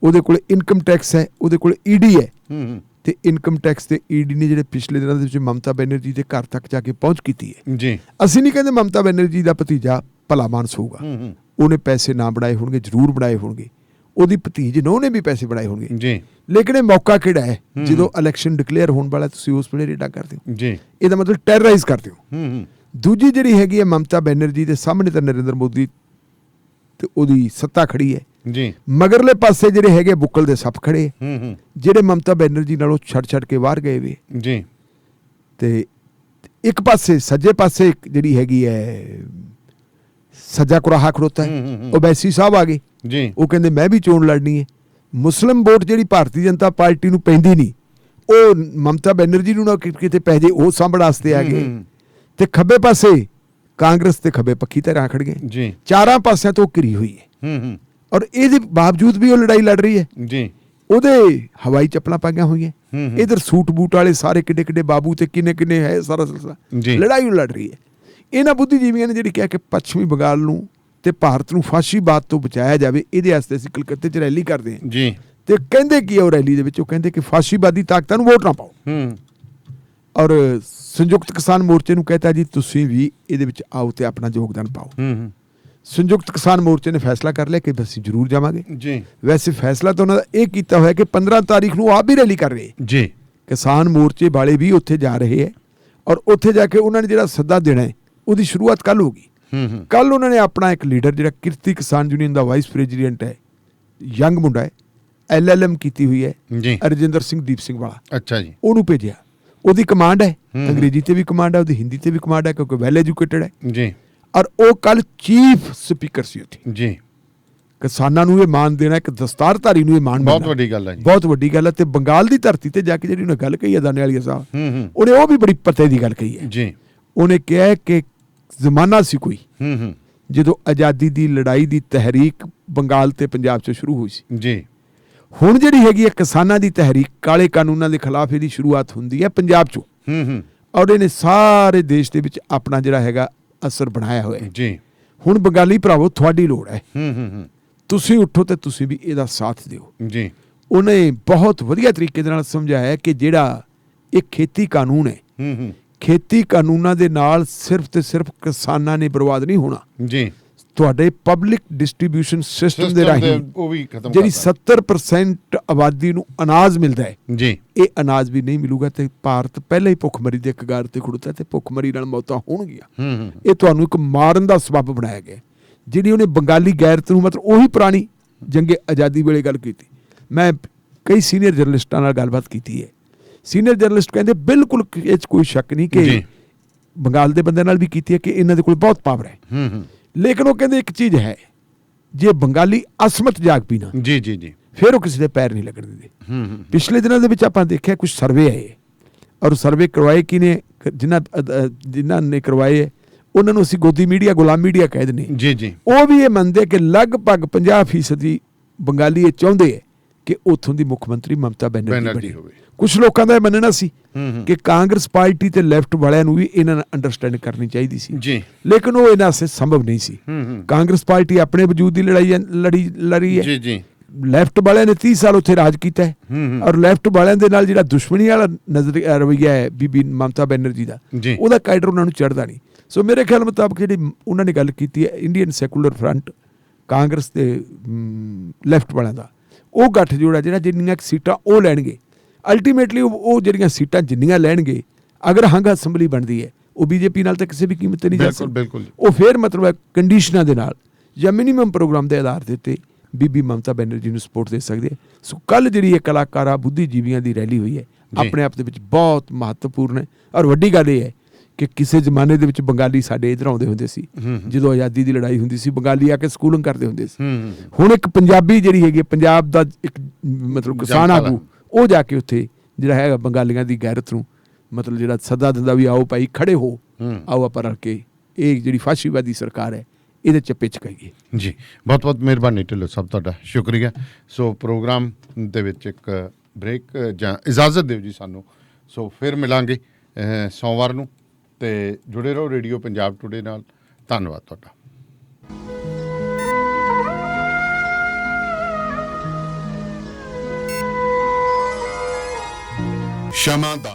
ਉਹਦੇ ਕੋਲ ਇਨਕਮ ਟੈਕਸ ਹੈ, ਉਹਦੇ ਕੋਲ ED ਹੈ। ਤੇ ਇਨਕਮ ਟੈਕਸ ਤੇ ED ਨੇ ਜਿਹੜੇ ਪਿਛਲੇ ਦਿਨਾਂ ਦੇ ਵਿੱਚ ਮਮਤਾ ਬੈਨਰਜੀ ਦੇ ਘਰ ਤੱਕ ਜਾ ਕੇ ਪਹੁੰਚ ਕੀਤੀ ਹੈ ਜੀ। ਅਸੀਂ ਨਹੀਂ ਕਹਿੰਦੇ ਮਮਤਾ ਬੈਨਰਜੀ ਦਾ ਭਤੀਜਾ ਭਲਾ ਮਾਨਸ ਹੋਊਗਾ, ਉਹਨੇ ਪੈਸੇ ਨਾ ਬਣਾਏ ਹੋਣਗੇ, ਜ਼ਰੂਰ ਬਣਾਏ ਹੋਣਗੇ, ਉਹਦੀ ਭਤੀਜ ਨੇ ਉਹਨੇ ਵੀ ਪੈਸੇ ਬਣਾਏ ਹੋਣਗੇ ਜੀ। ਲੇਕਿਨ ਇਹ ਮੌਕਾ ਕਿਹੜਾ ਹੈ ਜਦੋਂ ਇਲੈਕਸ਼ਨ ਡਿਕਲੇਅਰ ਹੋਣ ਵਾਲਾ, ਤੁਸੀਂ ਉਸ ਵੇਲੇ ਰੇਡਾ ਕਰਦੇ ਹੋ ਜੀ, ਇਹਦਾ ਮਤਲਬ ਟੈਰਰਾਈਜ਼ ਕਰਦੇ ਹੋ। ਦੂਜੀ ਜਿਹੜੀ ਹੈਗੀ ਹੈ ਮਮਤਾ ਬੈਨਰਜੀ ਦੇ ਸਾਹਮਣੇ ਤਾਂ ਨਰਿੰਦਰ ਮੋਦੀ ਤੇ ਉਹਦੀ ਸੱਤਾ ਖੜੀ ਹੈ ਜੀ, ਮਗਰਲੇ ਪਾਸੇ ਜਿਹੜੇ ਹੈਗੇ ਬੁੱਕਲ ਦੇ ਸੱਪ ਖੜੇ, ਜਿਹੜੇ ਮਮਤਾ ਬੈਨਰਜੀ ਨਾਲੋਂ ਛੱਡ ਕੇ ਬਾਹਰ ਗਏ ਵੇ ਜੀ। ਤੇ ਇੱਕ ਪਾਸੇ ਸੱਜੇ ਪਾਸੇ ਇੱਕ ਜਿਹੜੀ ਹੈਗੀ ਹੈ ਸੱਜਾ ਕੁਰਾਹਾ ਖੜੋਤਾ ਹੈ, ਓਵੈਸੀ ਸਾਹਿਬ ਆ ਗਏ ਜੀ, ਉਹ ਕਹਿੰਦੇ ਮੈਂ ਵੀ ਚੋਣ ਲੜਨੀ ਹੈ। ਮੁਸਲਿਮ ਵੋਟ ਜਿਹੜੀ ਭਾਰਤੀ ਜਨਤਾ ਪਾਰਟੀ ਨੂੰ ਪੈਂਦੀ ਨਹੀਂ, ਉਹ ਮਮਤਾ ਬੈਨਰਜੀ ਨੂੰ ਨਾ ਕਿਤੇ ਪੈ ਜੇ, ਉਹ ਸਾਂਭਣ ਵਾਸਤੇ ਆ ਗਏ। ਤੇ ਖੱਬੇ ਪਾਸੇ ਕਾਂਗਰਸ ਤੇ ਖੱਬੇ ਪੱਖੀ ਤਰ੍ਹਾਂ ਖੜ ਗਏ ਜੀ, ਚਾਰਾਂ ਪਾਸਿਆਂ ਤੋਂ ਘਿਰੀ ਹੋਈ ਹੈ। ਔਰ ਇਹਦੇ ਬਾਵਜੂਦ ਵੀ ਉਹ ਲੜਾਈ ਲੜ ਰਹੀ ਹੈ ਜੀ। ਉਹਦੇ ਹਵਾਈ ਚੱਪਲਾਂ ਪਾਈਆਂ ਹੋਈਆਂ, ਇਧਰ ਸੂਟ ਬੂਟ ਵਾਲੇ ਸਾਰੇ ਕਿੱਡੇ ਬਾਬੂ ਤੇ ਕਿੰਨੇ ਹੈ, ਸਾਰਾ ਸਿਲਸਿਲਾ ਲੜਾਈ ਲੜ ਰਹੀ ਹੈ। ਇਹਨਾਂ ਬੁੱਧੀਜੀਵੀਆਂ ਨੇ ਜਿਹੜੀ ਕਿਹਾ ਕਿ ਪੱਛਮੀ ਬੰਗਾਲ ਨੂੰ ਤੇ ਭਾਰਤ ਨੂੰ ਫਾਸ਼ੀਵਾਦ ਤੋਂ ਬਚਾਇਆ ਜਾਵੇ, ਇਹਦੇ ਵਾਸਤੇ ਅਸੀਂ ਕਲਕੱਤੇ 'ਚ ਰੈਲੀ ਕਰਦੇ ਹਾਂ ਜੀ। ਤੇ ਕਹਿੰਦੇ ਕੀ ਉਹ ਰੈਲੀ ਦੇ ਵਿੱਚ, ਉਹ ਕਹਿੰਦੇ ਕਿ ਫਾਸ਼ੀਵਾਦੀ ਤਾਕਤਾਂ ਨੂੰ ਵੋਟ ਨਾ ਪਾਓ। ਔਰ ਸੰਯੁਕਤ ਕਿਸਾਨ ਮੋਰਚੇ ਨੂੰ ਕਹਿੰਦਾ ਜੀ ਤੁਸੀਂ ਵੀ ਇਹਦੇ ਵਿੱਚ ਆਓ ਤੇ ਆਪਣਾ ਯੋਗਦਾਨ ਪਾਓ। ਸੰਯੁਕਤ ਕਿਸਾਨ ਮੋਰਚੇ ਨੇ ਫੈਸਲਾ ਕਰ ਲਿਆ ਕਿ ਅਸੀਂ ਜ਼ਰੂਰ ਜਾਵਾਂਗੇ ਜੀ। ਵੈਸੇ ਫੈਸਲਾ ਤਾਂ ਉਹਨਾਂ ਦਾ ਇਹ ਕੀਤਾ ਹੋਇਆ ਕਿ 15 ਤਾਰੀਖ ਨੂੰ ਆਪ ਵੀ ਰੈਲੀ ਕਰ ਰਹੇ ਜੀ, ਕਿਸਾਨ ਮੋਰਚੇ ਵਾਲੇ ਵੀ ਉੱਥੇ ਜਾ ਰਹੇ ਹੈ। ਔਰ ਉੱਥੇ ਜਾ ਕੇ ਉਹਨਾਂ ਨੇ ਜਿਹੜਾ ਸੱਦਾ ਦੇਣਾ ਹੈ ਉਹਦੀ ਸ਼ੁਰੂਆਤ ਕੱਲ੍ਹ ਹੋ ਗਈ। ਕੱਲ੍ਹ ਉਹਨਾਂ ਨੇ ਆਪਣਾ ਇੱਕ ਲੀਡਰ ਜਿਹੜਾ ਕਿਰਤੀ ਕਿਸਾਨ ਯੂਨੀਅਨ ਦਾ ਵਾਈਸ ਪ੍ਰੈਜ਼ੀਡੈਂਟ ਹੈ, ਯੰਗ ਮੁੰਡਾ ਹੈ, LLM ਕੀਤੀ ਹੋਈ ਹੈ ਜੀ, ਰਜਿੰਦਰ ਸਿੰਘ ਦੀਪ ਸਿੰਘ ਵਾਲਾ, ਅੱਛਾ ਜੀ, ਉਹਨੂੰ ਭੇਜਿਆ। ਉਹਦੀ ਕਮਾਂਡ ਹੈ, ਅੰਗਰੇਜ਼ੀ ਤੇ ਵੀ ਕਮਾਂਡ ਹੈ, ਉਹਦੀ ਹਿੰਦੀ ਤੇ ਵੀ ਕਮਾਂਡ ਹੈ ਕਿਉਂਕਿ ਵੈਲ ਐਜੂਕੇਟਡ ਹੈ ਜੀ। ਔਰ ਉਹ ਕੱਲ ਚੀਫ ਸਪੀਕਰ ਸੀ ਉੱਥੇ। ਜੀ, ਕਿਸਾਨਾਂ ਨੂੰ ਇਹ ਮਾਣ ਦੇਣਾ, ਇੱਕ ਦਸਤਾਰਧਾਰੀ ਨੂੰ ਇਹ ਮਾਣ ਬਹੁਤ ਵੱਡੀ ਗੱਲ ਹੈ ਜੀ, ਬਹੁਤ ਵੱਡੀ ਗੱਲ ਹੈ। ਤੇ ਬੰਗਾਲ ਦੀ ਧਰਤੀ ਤੇ ਜਾ ਕੇ ਜਿਹੜੀ ਉਹਨੇ ਗੱਲ ਕਹੀ ਹੈ ਦਾਨੇ ਵਾਲੀ ਸਾਹਿਬ, ਉਹਨੇ ਉਹ ਵੀ ਬੜੀ ਪਤੇ ਦੀ ਗੱਲ ਕਹੀ ਹੈ ਜੀ। ਉਹਨੇ ਕਿਹਾ ਕਿ ਜ਼ਮਾਨਾ ਸੀ ਕੋਈ ਜਦੋਂ ਆਜ਼ਾਦੀ ਦੀ ਲੜਾਈ ਦੀ ਤਹਿਰੀਕ ਬੰਗਾਲ ਤੇ ਪੰਜਾਬ 'ਚ ਸ਼ੁਰੂ ਹੋਈ ਸੀ ਜੀ। ਹੁਣ ਜਿਹੜੀ ਹੈਗੀ ਹੈ ਕਿਸਾਨਾਂ ਦੀ ਤਹਿਰੀਕ, ਕਾਲੇ ਕਾਨੂੰਨਾਂ ਦੇ ਖਿਲਾਫ ਇਹਦੀ ਸ਼ੁਰੂਆਤ ਹੁੰਦੀ ਹੈ ਪੰਜਾਬ 'ਚੋਂ ਔਰ ਇਹਨੇ ਸਾਰੇ ਦੇਸ਼ ਦੇ ਵਿੱਚ ਆਪਣਾ ਜਿਹੜਾ ਹੈਗਾ ਅਸਰ ਬਣਾਇਆ ਹੋਇਆ ਜੀ। ਹੁਣ ਬੰਗਾਲੀ ਭਰਾਵੋ ਤੁਹਾਡੀ ਲੋੜ ਹੈ, ਤੁਸੀਂ ਉੱਠੋ ਤੇ ਤੁਸੀਂ ਵੀ ਇਹਦਾ ਸਾਥ ਦਿਓ ਜੀ। ਉਹਨੇ ਬਹੁਤ ਵਧੀਆ ਤਰੀਕੇ ਦੇ ਨਾਲ ਸਮਝਾਇਆ ਕਿ ਜਿਹੜਾ ਇਹ ਖੇਤੀ ਕਾਨੂੰਨ ਹੈ, ਖੇਤੀ ਕਾਨੂੰਨਾਂ ਦੇ ਨਾਲ ਸਿਰਫ ਤੇ ਸਿਰਫ ਕਿਸਾਨਾਂ ਨੇ ਬਰਬਾਦ ਨਹੀਂ ਹੋਣਾ ਜੀ, ਤੁਹਾਡੇ ਪਬਲਿਕ ਡਿਸਟ੍ਰੀਬਿਊਸ਼ਨ ਸਿਸਟਮ ਦੇ ਰਾਹੀਂ ਉਹ ਵੀ ਖਤਮ ਜਿਹੜੀ 70% ਆਬਾਦੀ ਨੂੰ ਅਨਾਜ ਮਿਲਦਾ ਹੈ ਜੀ, ਇਹ ਅਨਾਜ ਵੀ ਨਹੀਂ ਮਿਲੂਗਾ ਤੇ ਭਾਰਤ ਪਹਿਲਾਂ ਹੀ ਭੁੱਖਮਰੀ ਦੇ ਕਗਾਰ ਤੇ ਖੜੋਤਾ ਤੇ ਭੁੱਖਮਰੀ ਨਾਲ ਮੌਤਾਂ ਹੋਣਗੀਆਂ। ਇਹ ਤੁਹਾਨੂੰ ਇੱਕ ਮਾਰਨ ਦਾ ਸਬੱਬ ਬਣਾਇਆ ਗਿਆ। ਜਿਹੜੀ ਉਹਨੇ ਬੰਗਾਲੀ ਗੈਰਤ ਨੂੰ ਮਤਲਬ ਉਹੀ ਪੁਰਾਣੀ ਜੰਗੇ ਆਜ਼ਾਦੀ ਵੇਲੇ ਗੱਲ ਕੀਤੀ। ਮੈਂ ਕਈ ਸੀਨੀਅਰ ਜਰਨਲਿਸਟਾਂ ਨਾਲ ਗੱਲਬਾਤ ਕੀਤੀ ਹੈ। ਸੀਨੀਅਰ ਜਰਨਲਿਸਟ ਕਹਿੰਦੇ ਬਿਲਕੁਲ ਇਹ 'ਚ ਕੋਈ ਸ਼ੱਕ ਨਹੀਂ ਕਿ ਬੰਗਾਲ ਦੇ ਬੰਦੇ ਨਾਲ ਵੀ ਕੀਤੀ ਹੈ ਕਿ ਇਹਨਾਂ ਦੇ ਕੋਲ ਬਹੁਤ ਪਾਵਰ ਹੈ, ਲੇਕਿਨ ਉਹ ਕਹਿੰਦੇ ਇੱਕ ਚੀਜ਼ ਹੈ, ਜੇ ਬੰਗਾਲੀ ਅਸਮਤ ਜਾਗ ਪਈ ਨਾ ਜੀ ਜੀ ਜੀ ਫਿਰ ਉਹ ਕਿਸੇ ਦੇ ਪੈਰ ਨਹੀਂ ਲੱਗਣ ਦਿੰਦੇ। ਪਿਛਲੇ ਦਿਨਾਂ ਦੇ ਵਿੱਚ ਆਪਾਂ ਦੇਖਿਆ ਕੁਝ ਸਰਵੇ ਆਏ ਔਰ ਸਰਵੇ ਕਰਵਾਏ ਕਿਨੇ, ਜਿਨ੍ਹਾਂ ਨੇ ਕਰਵਾਏ ਉਹਨਾਂ ਨੂੰ ਅਸੀਂ ਗੋਦੀ ਮੀਡੀਆ, ਗੁਲਾਮ ਮੀਡੀਆ ਕਹਿ ਦਿੰਦੇ ਜੀ ਜੀ। ਉਹ ਵੀ ਇਹ ਮੰਨਦੇ ਕਿ ਲਗਭਗ 50% ਬੰਗਾਲੀ ਇਹ ਚਾਹੁੰਦੇ ਹੈ ਕਿ ਉੱਥੋਂ ਦੀ ਮੁੱਖ ਮੰਤਰੀ ਮਮਤਾ ਬੈਨਰਜੀ ਹੋਵੇ। ਕੁਝ ਲੋਕਾਂ ਦਾ ਇਹ ਮੰਨਣਾ ਸੀ ਕਿ ਕਾਂਗਰਸ ਪਾਰਟੀ ਤੇ ਲੈਫਟ ਵਾਲਿਆਂ ਨੂੰ ਵੀ ਇਹਨਾਂ ਨਾਲ ਅੰਡਰਸਟੈਂਡ ਕਰਨੀ ਚਾਹੀਦੀ ਸੀ ਜੀ, ਲੇਕਿਨ ਉਹ ਇਹਨਾਂ ਸੇ ਸੰਭਵ ਨਹੀਂ ਸੀ। ਕਾਂਗਰਸ ਪਾਰਟੀ ਆਪਣੇ ਵਜੂਦ ਦੀ ਲੜੀ ਹੈ ਜੀ ਜੀ। ਲੈਫਟ ਵਾਲਿਆਂ ਨੇ 30 ਸਾਲ ਉੱਥੇ ਰਾਜ ਕੀਤਾ ਹੈ ਔਰ ਲੈਫਟ ਵਾਲਿਆਂ ਦੇ ਨਾਲ ਜਿਹੜਾ ਦੁਸ਼ਮਣੀ ਵਾਲਾ ਰਵੱਈਆ ਹੈ ਬੀਬੀ ਮਮਤਾ ਬੈਨਰਜੀ ਦਾ, ਉਹਦਾ ਕਾਇਡਰ ਉਹਨਾਂ ਨੂੰ ਚੜ੍ਹਦਾ ਨਹੀਂ। ਸੋ ਮੇਰੇ ਖਿਆਲ ਮੁਤਾਬਕ ਜਿਹੜੀ ਉਹਨਾਂ ਨੇ ਗੱਲ ਕੀਤੀ ਹੈ ਇੰਡੀਅਨ ਸੈਕੂਲਰ ਫਰੰਟ, ਕਾਂਗਰਸ ਤੇ ਲੈਫਟ ਵਾਲਿਆਂ ਦਾ ਉਹ ਗੱਠਜੋੜ ਜਿਹੜਾ ਜਿੰਨੀਆਂ ਸੀਟਾਂ ਉਹ ਲੈਣਗੇ ਅਲਟੀਮੇਟਲੀ ਉਹ ਜਿਹੜੀਆਂ ਸੀਟਾਂ ਜਿੰਨੀਆਂ ਲੈਣਗੇ, ਅਗਰ ਹੰਗ ਅਸੈਂਬਲੀ ਬਣਦੀ ਹੈ ਉਹ ਬੀਜੇਪੀ ਨਾਲ ਤਾਂ ਕਿਸੇ ਵੀ ਕੀਮਤ ਤੇ ਨਹੀਂ ਜਾ ਸਕਦੀ। ਉਹ ਫਿਰ ਮਤਲਬ ਹੈ ਕੰਡੀਸ਼ਨਾਂ ਦੇ ਨਾਲ ਜਾਂ ਮਿਨੀਮਮ ਪ੍ਰੋਗਰਾਮ ਦੇ ਆਧਾਰ ਦੇ ਉੱਤੇ ਬੀਬੀ ਮਮਤਾ ਬੈਨਰਜੀ ਨੂੰ ਸਪੋਰਟ ਦੇ ਸਕਦੇ। ਸੋ ਕੱਲ੍ਹ ਜਿਹੜੀ ਇਹ ਕਲਾਕਾਰਾਂ ਬੁੱਧੀਜੀਵੀਆਂ ਦੀ ਰੈਲੀ ਹੋਈ ਹੈ ਆਪਣੇ ਆਪ ਦੇ ਵਿੱਚ ਬਹੁਤ ਮਹੱਤਵਪੂਰਨ ਹੈ। ਔਰ ਵੱਡੀ ਗੱਲ ਇਹ ਹੈ ਕਿ ਕਿਸੇ ਜ਼ਮਾਨੇ ਦੇ ਵਿੱਚ ਬੰਗਾਲੀ ਸਾਡੇ ਇੱਧਰ ਆਉਂਦੇ ਹੁੰਦੇ ਸੀ, ਜਦੋਂ ਆਜ਼ਾਦੀ ਦੀ ਲੜਾਈ ਹੁੰਦੀ ਸੀ ਬੰਗਾਲੀ ਆ ਕੇ ਸਕੂਲਿੰਗ ਕਰਦੇ ਹੁੰਦੇ ਸੀ। ਹੁਣ ਇੱਕ ਪੰਜਾਬੀ ਜਿਹੜੀ ਹੈਗੀ ਪੰਜਾਬ ਦਾ ਇੱਕ ਮਤਲਬ ਕਿਸਾਨ ਆਗੂ, ਉਹ ਜਾ ਕੇ ਉੱਥੇ ਜਿਹੜਾ ਹੈਗਾ ਬੰਗਾਲੀਆਂ ਦੀ ਗੈਰਤ ਨੂੰ ਮਤਲਬ ਜਿਹੜਾ ਸੱਦਾ ਦਿੰਦਾ ਵੀ ਆਓ ਭਾਈ ਖੜੇ ਹੋ, ਆਓ ਆਪਾਂ ਰਲ ਕੇ ਇਹ ਜਿਹੜੀ ਫਾਸ਼ੀਵਾਦੀ ਸਰਕਾਰ ਹੈ ਇਹਦੇ ਚੱਪੇ ਚਕਾਈਏ। ਜੀ ਬਹੁਤ ਬਹੁਤ ਮਿਹਰਬਾਨੀ ਢਿੱਲੋਂ ਸਾਹਿਬ, ਤੁਹਾਡਾ ਸ਼ੁਕਰੀਆ। ਸੋ ਪ੍ਰੋਗਰਾਮ ਦੇ ਵਿੱਚ ਇੱਕ ਬ੍ਰੇਕ ਜਾਂ ਇਜਾਜ਼ਤ ਦਿਓ ਜੀ ਸਾਨੂੰ। ਸੋ ਫਿਰ ਮਿਲਾਂਗੇ ਸੋਮਵਾਰ ਨੂੰ ਤੇ ਜੁੜੇ ਰਹੋ ਰੇਡੀਓ ਪੰਜਾਬ ਟੁਡੇ ਨਾਲ। ਧੰਨਵਾਦ ਤੁਹਾਡਾ। ਸ਼ਮਾ ਦਾ